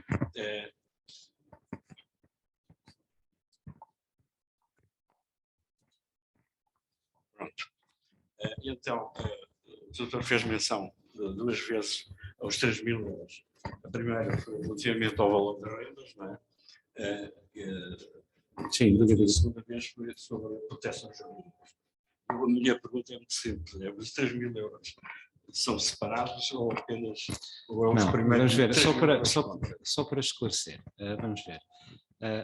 Pronto. Então, o doutor fez menção 2 vezes aos 3.000 euros. A primeira foi relativamente ao valor das rendas, não é? Sim, a segunda vez foi sobre a proteção jurídica. A minha pergunta é muito simples: os 3.000 euros são separados ou apenas os primeiros? Vamos ver, só para esclarecer, vamos ver.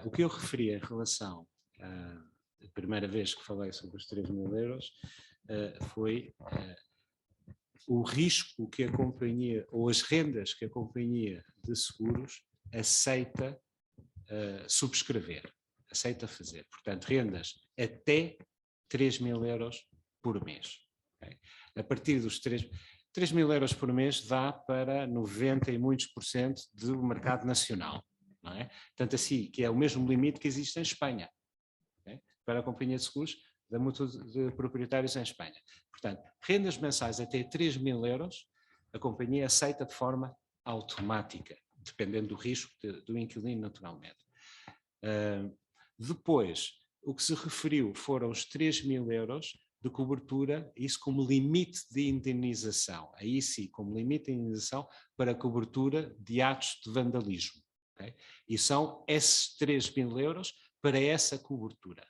O que eu referi em relação à primeira vez que falei sobre os 3.000 euros foi o risco que a companhia, ou as rendas que a companhia de seguros aceita subscrever, aceita fazer. Portanto, rendas até 3.000 euros por mês. Okay? A partir dos 3.000 euros por mês dá para 90 e muitos % do mercado nacional. Não é? Tanto assim, que é o mesmo limite que existe em Espanha, okay? Para a companhia de seguros da mútua de proprietários em Espanha. Portanto, rendas mensais até 3.000 euros, a companhia aceita de forma automática, dependendo do risco do inquilino, naturalmente. Depois, o que se referiu foram os 3.000 euros de cobertura, isso como limite de indenização. Aí sim, como limite de indenização para a cobertura de atos de vandalismo. Okay? E são esses 3.000 euros para essa cobertura.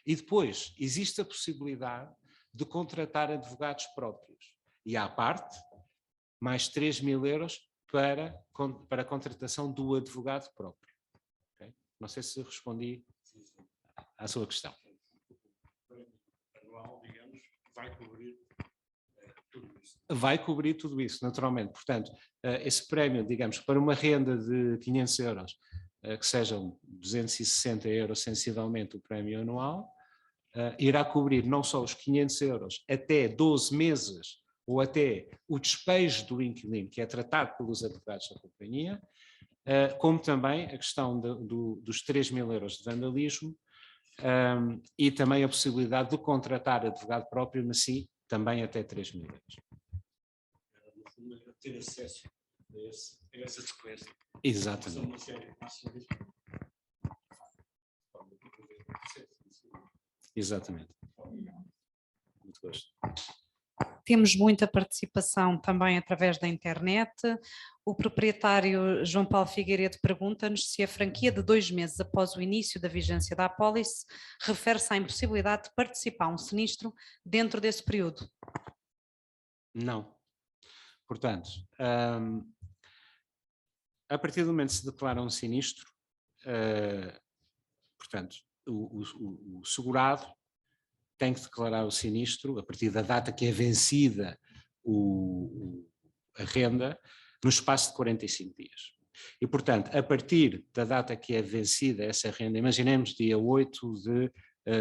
E depois, existe a possibilidade de contratar advogados próprios. E à parte, mais 3.000 euros para a contratação do advogado próprio. Okay? Não sei se respondi à sua questão. Anual, digamos, vai cobrir tudo isso. Vai cobrir tudo isso, naturalmente. Portanto, esse prémio, digamos, para uma renda de 500 euros, que sejam 260 euros sensivelmente o prémio anual, irá cobrir não só os 500 euros até 12 meses ou até o despejo do inquilino, que é tratado pelos advogados da companhia, como também a questão dos 3.000 euros de vandalismo, e também a possibilidade de contratar advogado próprio, mas sim, também até 3.000 euros. Ter acesso a essa sequência. Exatamente. Exatamente. Muito gosto. Temos muita participação também através da internet. O proprietário João Paulo Figueiredo pergunta-nos se a franquia de 2 meses após o início da vigência da apólice refere-se à impossibilidade de participar um sinistro dentro desse período. Não. Portanto, a partir do momento que se declara um sinistro, portanto, o segurado tem que declarar o sinistro a partir da data que é vencida a renda no espaço de 45 dias. E, portanto, a partir da data que é vencida essa renda, imaginemos dia 8 de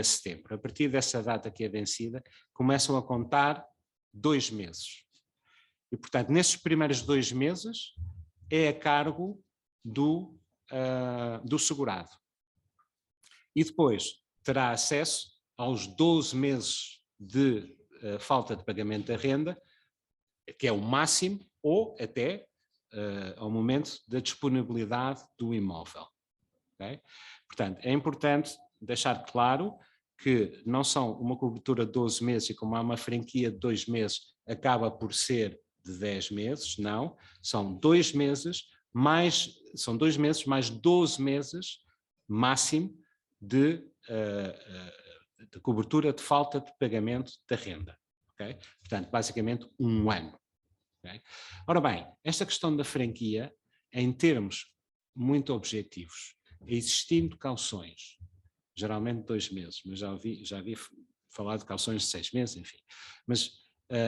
setembro, a partir dessa data que é vencida, começam a contar 2 meses. E, portanto, nesses primeiros 2 meses é a cargo do segurado. E depois terá acesso aos 12 meses de falta de pagamento da renda, que é o máximo, ou até ao momento da disponibilidade do imóvel. Okay? Portanto, é importante deixar claro que não são uma cobertura de 12 meses e como há uma franquia de 2 meses, acaba por ser de 10 meses, não, são 2 meses mais 12 meses máximo de cobertura de falta de pagamento da renda. Okay? Portanto, basicamente 1 ano. Okay? Ora bem, esta questão da franquia, em termos muito objetivos, existindo cauções, geralmente 2 meses, mas já havia falado de cauções de 6 meses, enfim, mas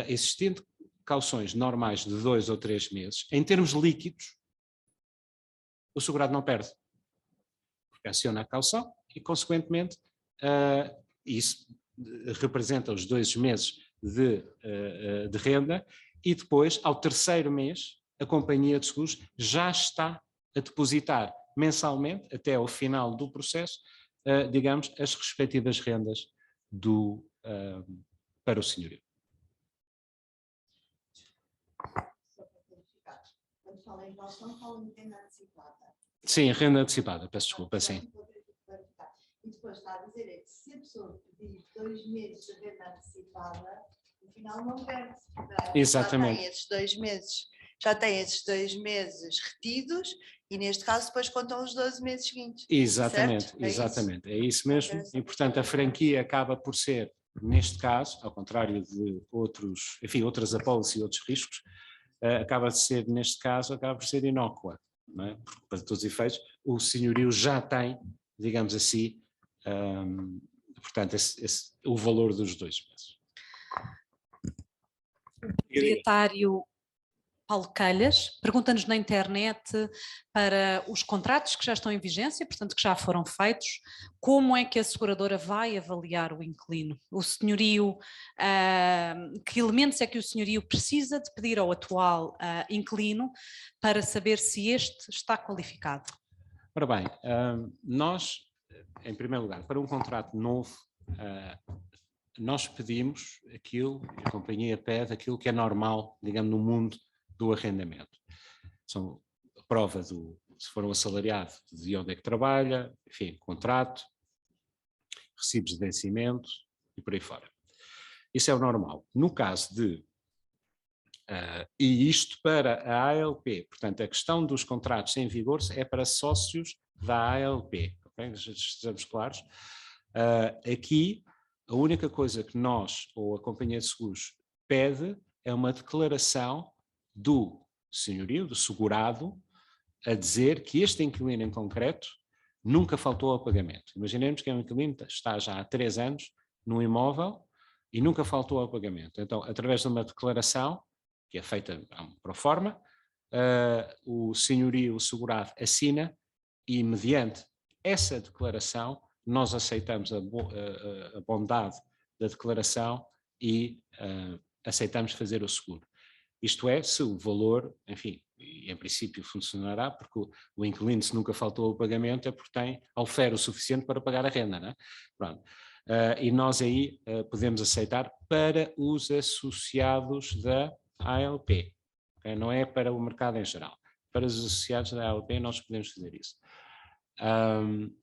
existindo cauções normais de 2 ou 3 meses, em termos líquidos, o segurado não perde, porque aciona a caução e, consequentemente, isso representa os 2 meses de renda e depois, ao 3º mês, a companhia de seguros já está a depositar mensalmente, até ao final do processo, digamos, as respectivas rendas para o senhorio. Quando fala em caução, fala em renda antecipada. Sim, renda antecipada, peço desculpa, sim. E depois está a dizer que se a pessoa pedir 2 meses de renda antecipada, no final não perde. Exatamente. Já tem esses 2 meses retidos e neste caso depois contam os 12 meses seguintes. Exatamente, certo? exatamente, é isso mesmo. E portanto a franquia acaba por ser, neste caso, ao contrário de outras apólices e outros riscos, acaba por ser inócua, não é? Porque, para todos os efeitos, o senhorio já tem, digamos assim, portanto, o valor dos 2 meses. Proprietário Paulo Calhas pergunta-nos na internet para os contratos que já estão em vigência, portanto que já foram feitos, como é que a seguradora vai avaliar o inquilino? O senhorio, que elementos é que o senhorio precisa de pedir ao atual inquilino para saber se este está qualificado? Ora bem, nós, em primeiro lugar, para um contrato novo, nós pedimos aquilo, a companhia pede aquilo que é normal, digamos, no mundo do arrendamento. São a prova se for um assalariado, de onde é que trabalha, enfim, contrato, recibos de vencimento e por aí fora. Isso é o normal. No caso e isto para a ALP, portanto, a questão dos contratos em vigor é para sócios da ALP, ok? Estejamos claros. Aqui, a única coisa que nós, ou a companhia de seguros, pede é uma declaração do senhorio, do segurado, a dizer que este inquilino em concreto nunca faltou ao pagamento. Imaginemos que é um inquilino que está já há 3 anos no imóvel e nunca faltou ao pagamento. Então, através de uma declaração, que é feita pro forma, o senhorio, o segurado, assina e, mediante essa declaração, nós aceitamos a bondade da declaração e aceitamos fazer o seguro. Isto é, se o valor, enfim, em princípio funcionará, porque o inquilino, se nunca faltou o pagamento, é porque tem alfero o suficiente para pagar a renda, não é? Pronto. E nós aí podemos aceitar para os associados da ALP, okay? Não é para o mercado em geral. Para os associados da ALP nós podemos fazer isso.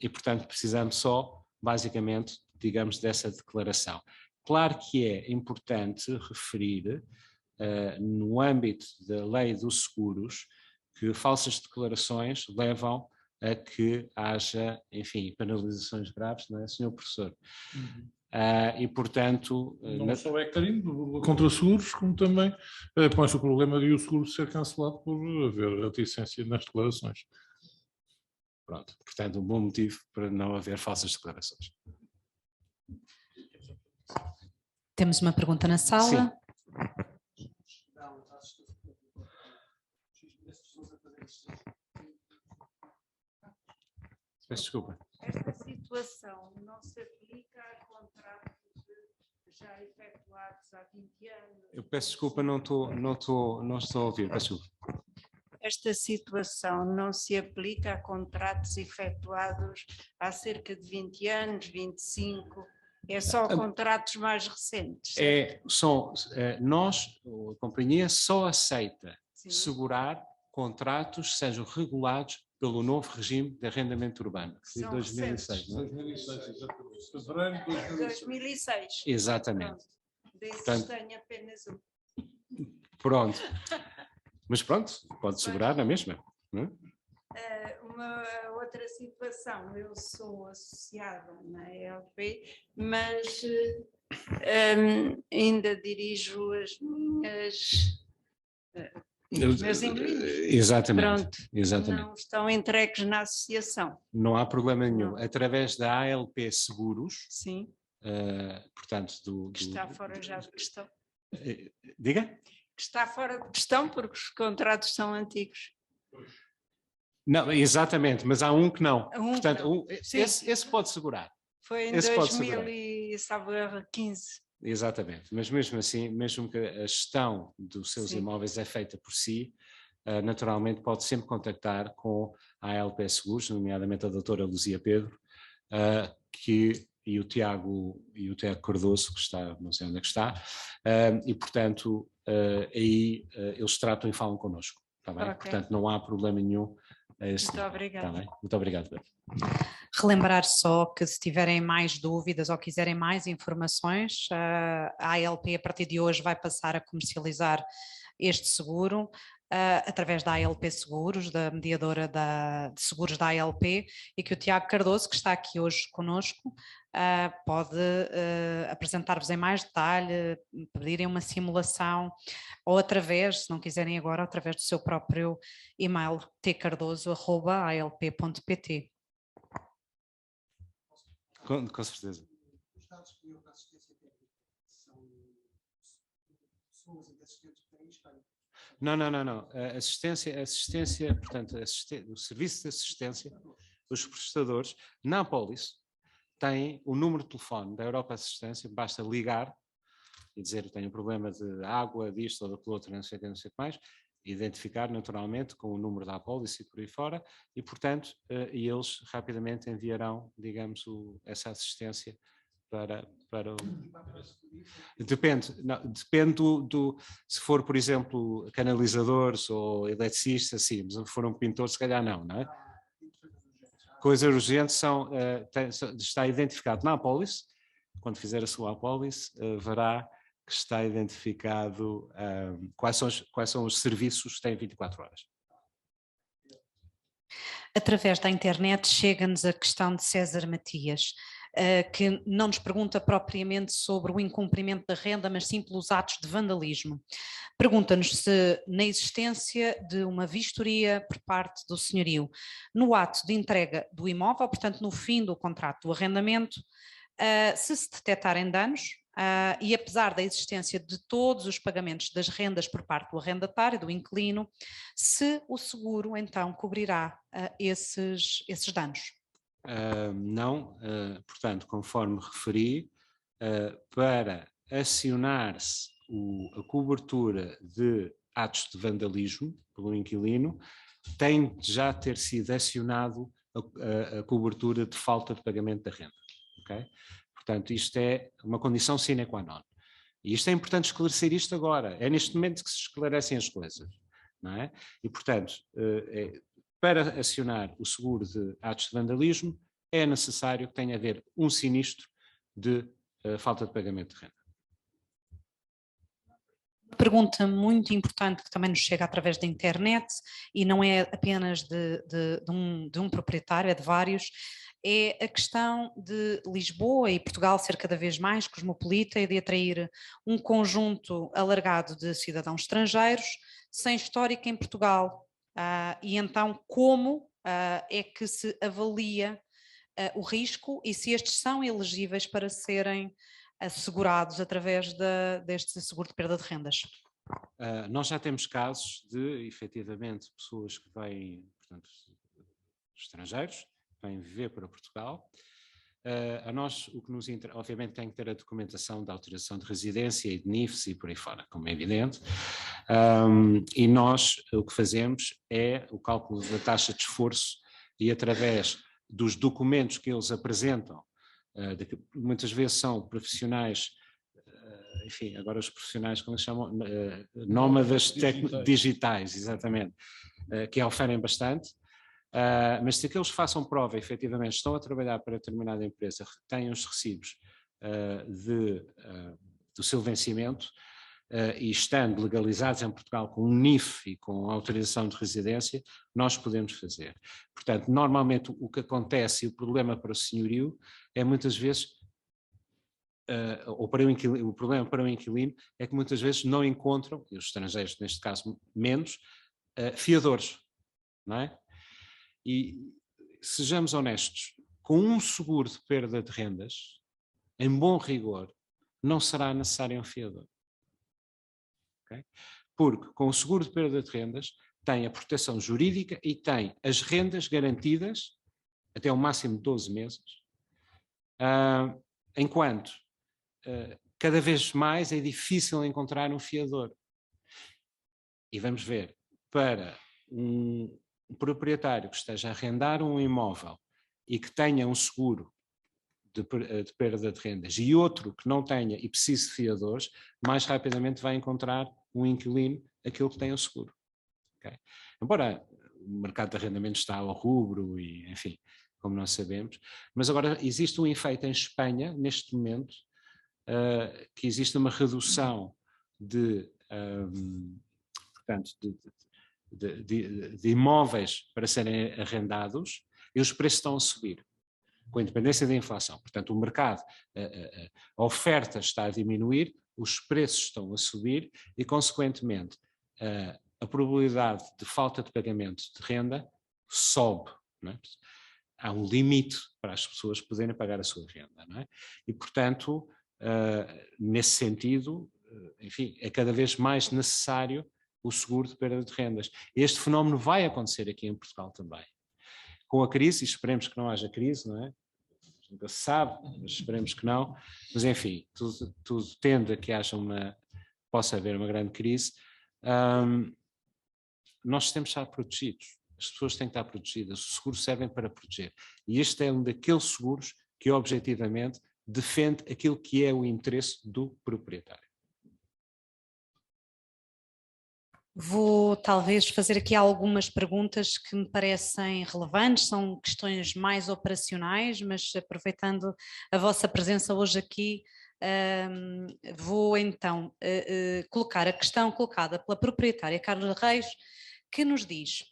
E portanto precisamos só, basicamente, digamos, dessa declaração. Claro que é importante referir, no âmbito da lei dos seguros, que falsas declarações levam a que haja, enfim, penalizações graves, não é, Sr. Professor? E, portanto... Não só é crime contra seguros, como também põe-se o problema de o seguro ser cancelado por haver reticência nas declarações. Pronto, portanto, um bom motivo para não haver falsas declarações. Temos uma pergunta na sala. Sim. Peço desculpa. Esta situação não se aplica a contratos já efetuados há 20 anos. Eu peço desculpa, não estou a ouvir, peço desculpa. Esta situação não se aplica a contratos efetuados há cerca de 20 anos, 25, é só contratos mais recentes. Nós, a companhia, só aceita Sim. segurar contratos sejam regulados pelo novo regime de arrendamento urbano, de 2006. Não é? 2006, exatamente. Fevereiro de 2006. Exatamente. Desses tenho apenas um. Pronto. Mas pronto, pode segurar na mesma. Não é? Uma outra situação, eu sou associada na ELP, mas ainda dirijo as minhas... meus inquilinos. Exatamente. Pronto, Exatamente. não estão entregues na associação. Não há problema nenhum. Não. Através da ALP Seguros, Sim, portanto, que está fora já de questão. Diga? Que está fora de questão porque os contratos são antigos. Não, exatamente, mas há um que não. Um que Portanto, não. esse pode segurar. Foi em Esse pode segurar. 2015. Exatamente, mas mesmo assim, mesmo que a gestão dos seus Sim. imóveis é feita por si, naturalmente pode sempre contactar com a ALP Seguros, nomeadamente a doutora Luzia Pedro, e o Tiago Cardoso, que está, não sei onde é que está, e portanto aí eles tratam e falam connosco, está bem? Okay. Portanto não há problema nenhum. Muito obrigada. Está bem? Muito obrigado. Relembrar só que se tiverem mais dúvidas ou quiserem mais informações, a ALP a partir de hoje vai passar a comercializar este seguro através da ALP Seguros, da mediadora de seguros da ALP, e que o Tiago Cardoso, que está aqui hoje conosco, pode apresentar-vos em mais detalhe, pedirem uma simulação, ou através, se não quiserem agora, através do seu próprio e-mail tcardoso@alp.pt. Com certeza. Os dados que eu para assistência técnica são pessoas e assistentes que têm Espanha. Não. A assistência, portanto, o serviço de assistência, os prestadores, na apólice, têm o número de telefone da Europa Assistência, basta ligar e dizer que tenho um problema de água, disto ou daquilo outro, não sei o que mais, identificar naturalmente com o número da apólice e por aí fora, e portanto, e eles rapidamente enviarão, digamos, essa assistência para o... Depende se for, por exemplo, canalizadores ou eletricistas, sim, mas se for um pintor, se calhar não é? Coisas urgentes está identificado na apólice, quando fizer a sua apólice, verá que está identificado quais são os serviços que têm 24 horas. Através da internet chega-nos a questão de César Matias, que não nos pergunta propriamente sobre o incumprimento da renda, mas sim pelos atos de vandalismo. Pergunta-nos se na existência de uma vistoria por parte do senhorio, no ato de entrega do imóvel, portanto no fim do contrato do arrendamento, se detectarem danos, e apesar da existência de todos os pagamentos das rendas por parte do arrendatário, do inquilino, se o seguro então cobrirá esses danos. Não, portanto, conforme referi, para acionar-se a cobertura de atos de vandalismo pelo inquilino, tem de já ter sido acionado a cobertura de falta de pagamento da renda. Okay? Portanto, isto é uma condição sine qua non. E isto é importante esclarecer isto agora. É neste momento que se esclarecem as coisas. Não é? E, portanto, para acionar o seguro de atos de vandalismo, é necessário que tenha a haver um sinistro de falta de pagamento de renda. Pergunta muito importante que também nos chega através da internet e não é apenas de um proprietário, é de vários, é a questão de Lisboa e Portugal ser cada vez mais cosmopolita e de atrair um conjunto alargado de cidadãos estrangeiros sem histórico em Portugal. E então como é que se avalia o risco e se estes são elegíveis para serem assegurados através deste seguro de perda de rendas? Nós já temos casos de, efetivamente, pessoas que vêm, portanto, estrangeiros, vêm viver para Portugal. A nós, o que nos interessa, obviamente tem que ter a documentação da autorização de residência e de NIFs e por aí fora, como é evidente. E nós, o que fazemos é o cálculo da taxa de esforço e através dos documentos que eles apresentam, que muitas vezes são profissionais, enfim, agora os profissionais, como se chamam? Nómadas digitais, exatamente, que oferem bastante, mas se aqueles façam prova, efetivamente, estão a trabalhar para determinada empresa, têm os recibos do seu vencimento, e estando legalizados em Portugal com um NIF e com autorização de residência, nós podemos fazer. Portanto, normalmente o que acontece e o problema para o senhorio é muitas vezes, ou para o problema para o inquilino é que muitas vezes não encontram, e os estrangeiros neste caso menos, fiadores, não é? E sejamos honestos, com um seguro de perda de rendas, em bom rigor, não será necessário um fiador. Okay? Porque com o seguro de perda de rendas tem a proteção jurídica e tem as rendas garantidas até ao máximo de 12 meses, enquanto cada vez mais é difícil encontrar um fiador. E vamos ver, para um proprietário que esteja a arrendar um imóvel e que tenha um seguro de perda de rendas e outro que não tenha e precise de fiadores, mais rapidamente vai encontrar um inquilino aquele que tem o seguro. Okay? Embora o mercado de arrendamento está ao rubro e, enfim, como nós sabemos, mas agora existe um efeito em Espanha, neste momento, que existe uma redução portanto, de imóveis para serem arrendados e os preços estão a subir, com independência da inflação. Portanto, o mercado, a oferta está a diminuir, os preços estão a subir e, consequentemente, a probabilidade de falta de pagamento de renda sobe. Não é? Há um limite para as pessoas poderem pagar a sua renda. Não é? E, portanto, nesse sentido, enfim, é cada vez mais necessário o seguro de perda de rendas. Este fenómeno vai acontecer aqui em Portugal também. Com a crise, e esperemos que não haja crise, não é? Nunca se sabe, mas esperemos que não. Mas, enfim, tudo tende a que possa haver uma grande crise. Nós temos de estar protegidos. As pessoas têm que estar protegidas. Os seguros servem para proteger. E este é um daqueles seguros que, objetivamente, defende aquilo que é o interesse do proprietário. Vou talvez fazer aqui algumas perguntas que me parecem relevantes, são questões mais operacionais, mas aproveitando a vossa presença hoje aqui, vou então colocar a questão colocada pela proprietária Carla Reis, que nos diz: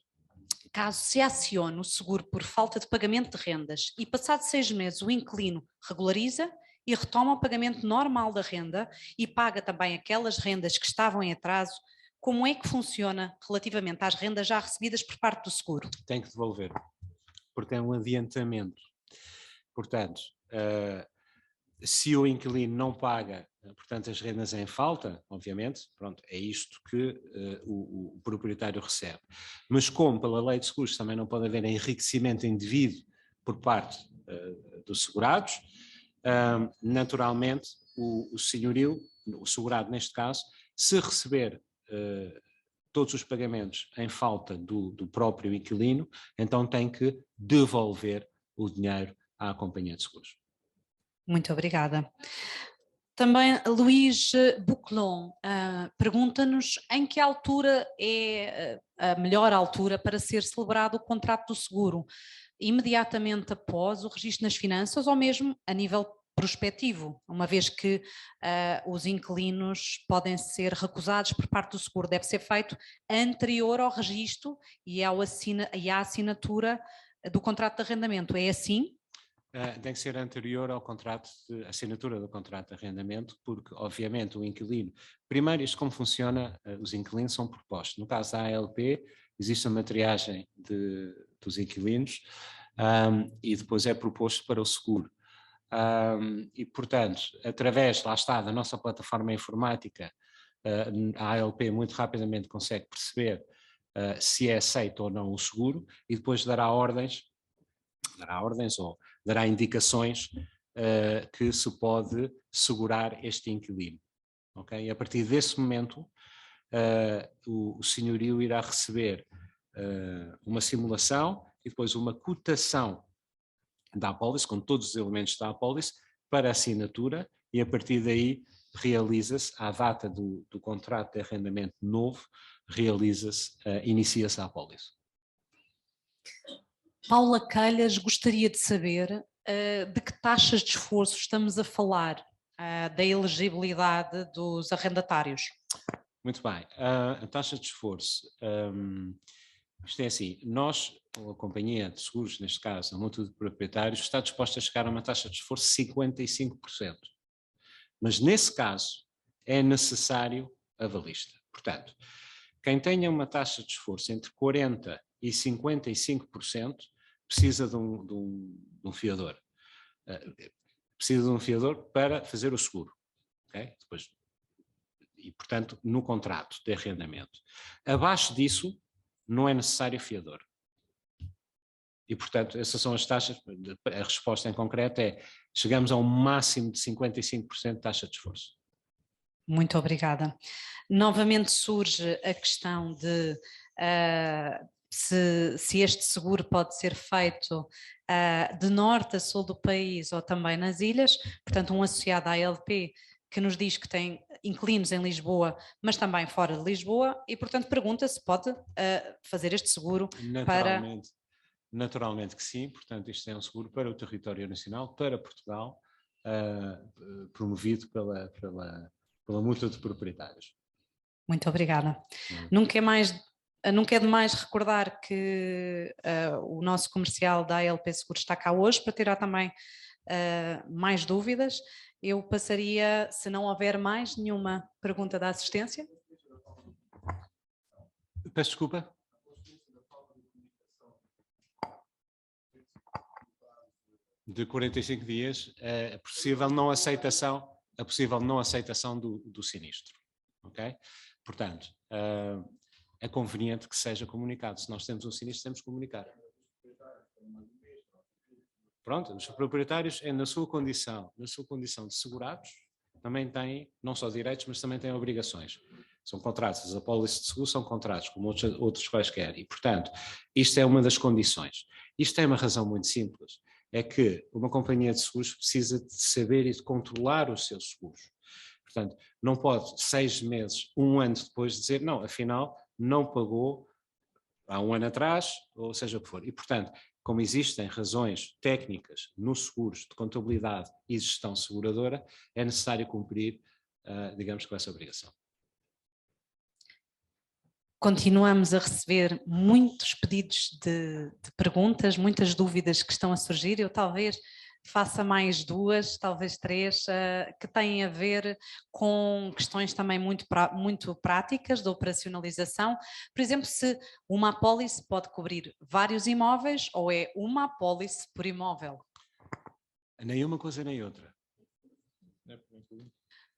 caso se acione o seguro por falta de pagamento de rendas e passado 6 meses o inquilino regulariza e retoma o pagamento normal da renda e paga também aquelas rendas que estavam em atraso, como é que funciona relativamente às rendas já recebidas por parte do seguro? Tem que devolver, porque é um adiantamento. Portanto, se o inquilino não paga, portanto, as rendas em falta, obviamente, pronto, é isto que o proprietário recebe. Mas como pela lei de seguros também não pode haver enriquecimento indevido por parte dos segurados. Naturalmente, o senhorio, o segurado neste caso, se receber todos os pagamentos em falta do próprio inquilino, então tem que devolver o dinheiro à companhia de seguros. Muito obrigada. Também Luís Bouclon pergunta-nos em que altura é a melhor altura para ser celebrado o contrato do seguro? Imediatamente após o registro nas finanças ou mesmo a nível prospectivo, uma vez que os inquilinos podem ser recusados por parte do seguro, deve ser feito anterior ao registro e à assinatura do contrato de arrendamento. É assim? Tem que ser anterior ao contrato, à assinatura do contrato de arrendamento, porque obviamente o inquilino, primeiro isto como funciona, os inquilinos são propostos. No caso da ALP existe uma triagem dos inquilinos e depois é proposto para o seguro. E portanto, através, lá está, da nossa plataforma informática, a ALP muito rapidamente consegue perceber se é aceito ou não o seguro e depois dará ordens ou dará indicações que se pode segurar este inquilino. Okay? E a partir desse momento, o senhorio irá receber uma simulação e depois uma cotação da apólice, com todos os elementos da apólice, para assinatura, e a partir daí realiza-se, à data do contrato de arrendamento novo, inicia-se a apólice. Paula Calhas gostaria de saber de que taxas de esforço estamos a falar da elegibilidade dos arrendatários. Muito bem, a taxa de esforço, isto é assim, nós, a companhia de seguros, neste caso, a mútua de proprietários, está disposta a chegar a uma taxa de esforço de 55%. Mas nesse caso é necessário avalista. Portanto, quem tenha uma taxa de esforço entre 40% e 55% precisa de um fiador. Precisa de um fiador para fazer o seguro. Okay? Depois, e, portanto, no contrato de arrendamento. Abaixo disso, não é necessário fiador. E, portanto, essas são as taxas. A resposta em concreto é: chegamos a um máximo de 55% de taxa de esforço. Muito obrigada. Novamente surge a questão de se este seguro pode ser feito de norte a sul do país ou também nas ilhas. Portanto, um associado à ALP que nos diz que tem inquilinos em Lisboa, mas também fora de Lisboa, e portanto pergunta se pode fazer este seguro Naturalmente que sim, portanto isto é um seguro para o território nacional, para Portugal, promovido pela mútua de proprietários. Muito obrigada. Nunca é demais recordar que o nosso comercial da ALP Seguros está cá hoje para tirar também mais dúvidas. Eu passaria, se não houver mais nenhuma pergunta da assistência. Peço desculpa. De 45 dias, a possível não aceitação do sinistro. Ok? Portanto, é conveniente que seja comunicado. Se nós temos um sinistro, temos que comunicar. Pronto, os proprietários, na sua condição de segurados, também têm não só direitos, mas também têm obrigações. São contratos, as apólices de seguro são contratos, como outros quaisquer. E, portanto, isto é uma das condições. Isto tem uma razão muito simples. É que uma companhia de seguros precisa de saber e de controlar os seus seguros. Portanto, não pode 6 meses, 1 ano depois dizer, não, afinal, não pagou há 1 ano atrás, ou seja o que for. E, portanto, como existem razões técnicas nos seguros de contabilidade e gestão seguradora, é necessário cumprir, digamos, com essa obrigação. Continuamos a receber muitos pedidos de perguntas, muitas dúvidas que estão a surgir. Eu talvez faça mais 2, talvez 3, que têm a ver com questões também muito práticas de operacionalização. Por exemplo, se uma apólice pode cobrir vários imóveis ou é uma apólice por imóvel? Nem uma coisa nem outra.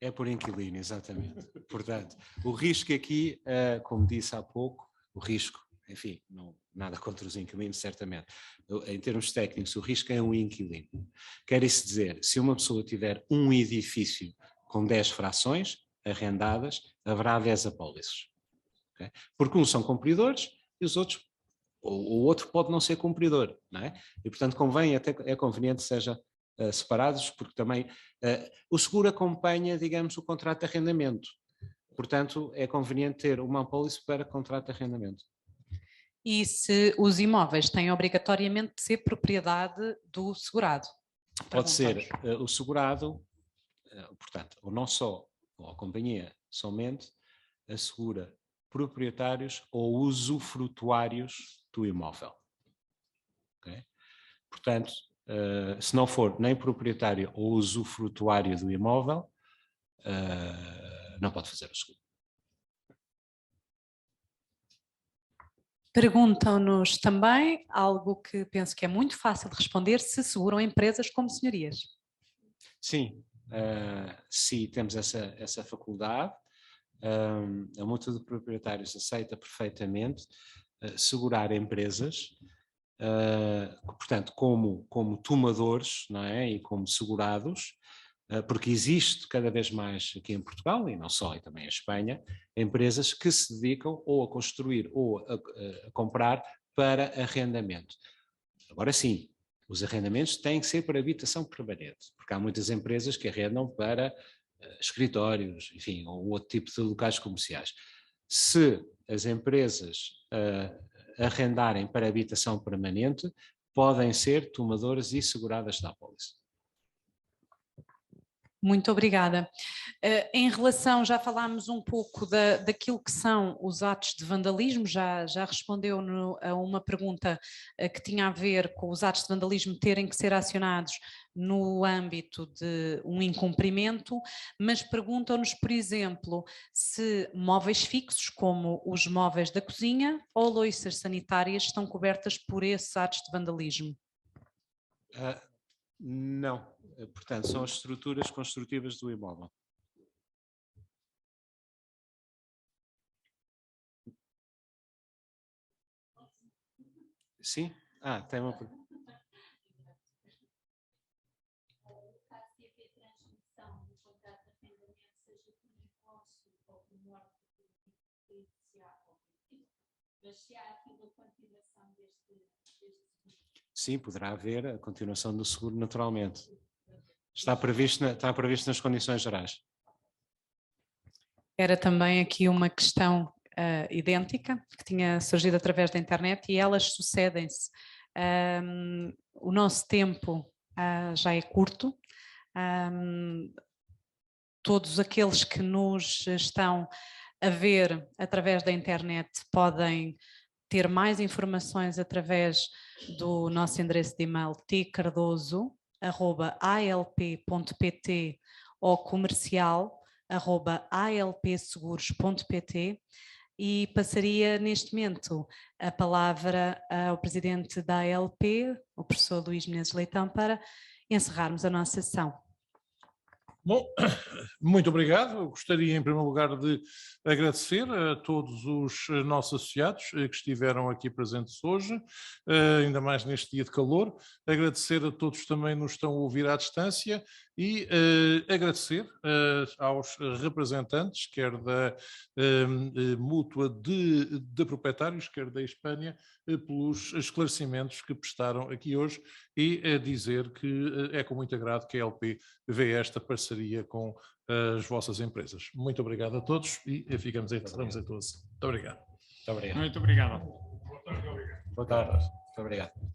É por inquilino, exatamente. Portanto, o risco aqui, como disse há pouco, o risco enfim, nada contra os inquilinos, certamente. Em termos técnicos, o risco é um inquilino. Quer isso dizer, se uma pessoa tiver um edifício com 10 frações arrendadas, haverá 10 apólices. Okay? Porque uns são cumpridores e os outros, ou o outro pode não ser cumpridor, não é? E, portanto, é conveniente que sejam separados, porque também o seguro acompanha, digamos, o contrato de arrendamento. Portanto, é conveniente ter uma apólice para contrato de arrendamento. E se os imóveis têm obrigatoriamente de ser propriedade do segurado? Pode ser o segurado, portanto, ou não só, ou a companhia somente, assegura proprietários ou usufrutuários do imóvel. Okay? Portanto, se não for nem proprietário ou usufrutuário do imóvel, não pode fazer o seguro. Perguntam-nos também algo que penso que é muito fácil de responder: se seguram empresas como senhorias? Sim, sim, temos essa faculdade. A mútua de proprietários aceita perfeitamente segurar empresas, portanto, como tomadores, não é? E como segurados, porque existe cada vez mais aqui em Portugal, e não só, e também em Espanha, empresas que se dedicam ou a construir ou a comprar para arrendamento. Agora sim, os arrendamentos têm que ser para habitação permanente, porque há muitas empresas que arrendam para escritórios, enfim, ou outro tipo de locais comerciais. Se as empresas arrendarem para habitação permanente, podem ser tomadoras e seguradas da apólice. Muito obrigada. Em relação, já falámos um pouco daquilo que são os atos de vandalismo, já respondeu a uma pergunta que tinha a ver com os atos de vandalismo terem que ser acionados no âmbito de um incumprimento, mas perguntam-nos, por exemplo, se móveis fixos, como os móveis da cozinha ou louças sanitárias, estão cobertas por esses atos de vandalismo. Não, portanto, são as estruturas construtivas do imóvel. Sim? Tem uma pergunta. Sim, poderá haver a continuação do seguro naturalmente. Está previsto nas condições gerais. Era também aqui uma questão idêntica, que tinha surgido através da internet, e elas sucedem-se. O nosso tempo já é curto. Todos aqueles que nos estão a ver através da internet podem ter mais informações através do nosso endereço de e-mail tcardoso@alp.pt ou comercial@alpseguros.pt, e passaria neste momento a palavra ao presidente da ALP, o professor Luís Menezes Leitão, para encerrarmos a nossa sessão. Bom, muito obrigado. Eu gostaria, em primeiro lugar, de agradecer a todos os nossos associados que estiveram aqui presentes hoje, ainda mais neste dia de calor. Agradecer a todos que também nos estão a ouvir à distância e agradecer aos representantes, quer da mútua de proprietários, quer da Espanha, pelos esclarecimentos que prestaram aqui hoje, e dizer que é com muito agrado que a LP vê esta parceria com as vossas empresas. Muito obrigado a todos e ficamos a todos. Muito obrigado. Muito obrigado. Muito obrigado. Boa tarde. Muito obrigado.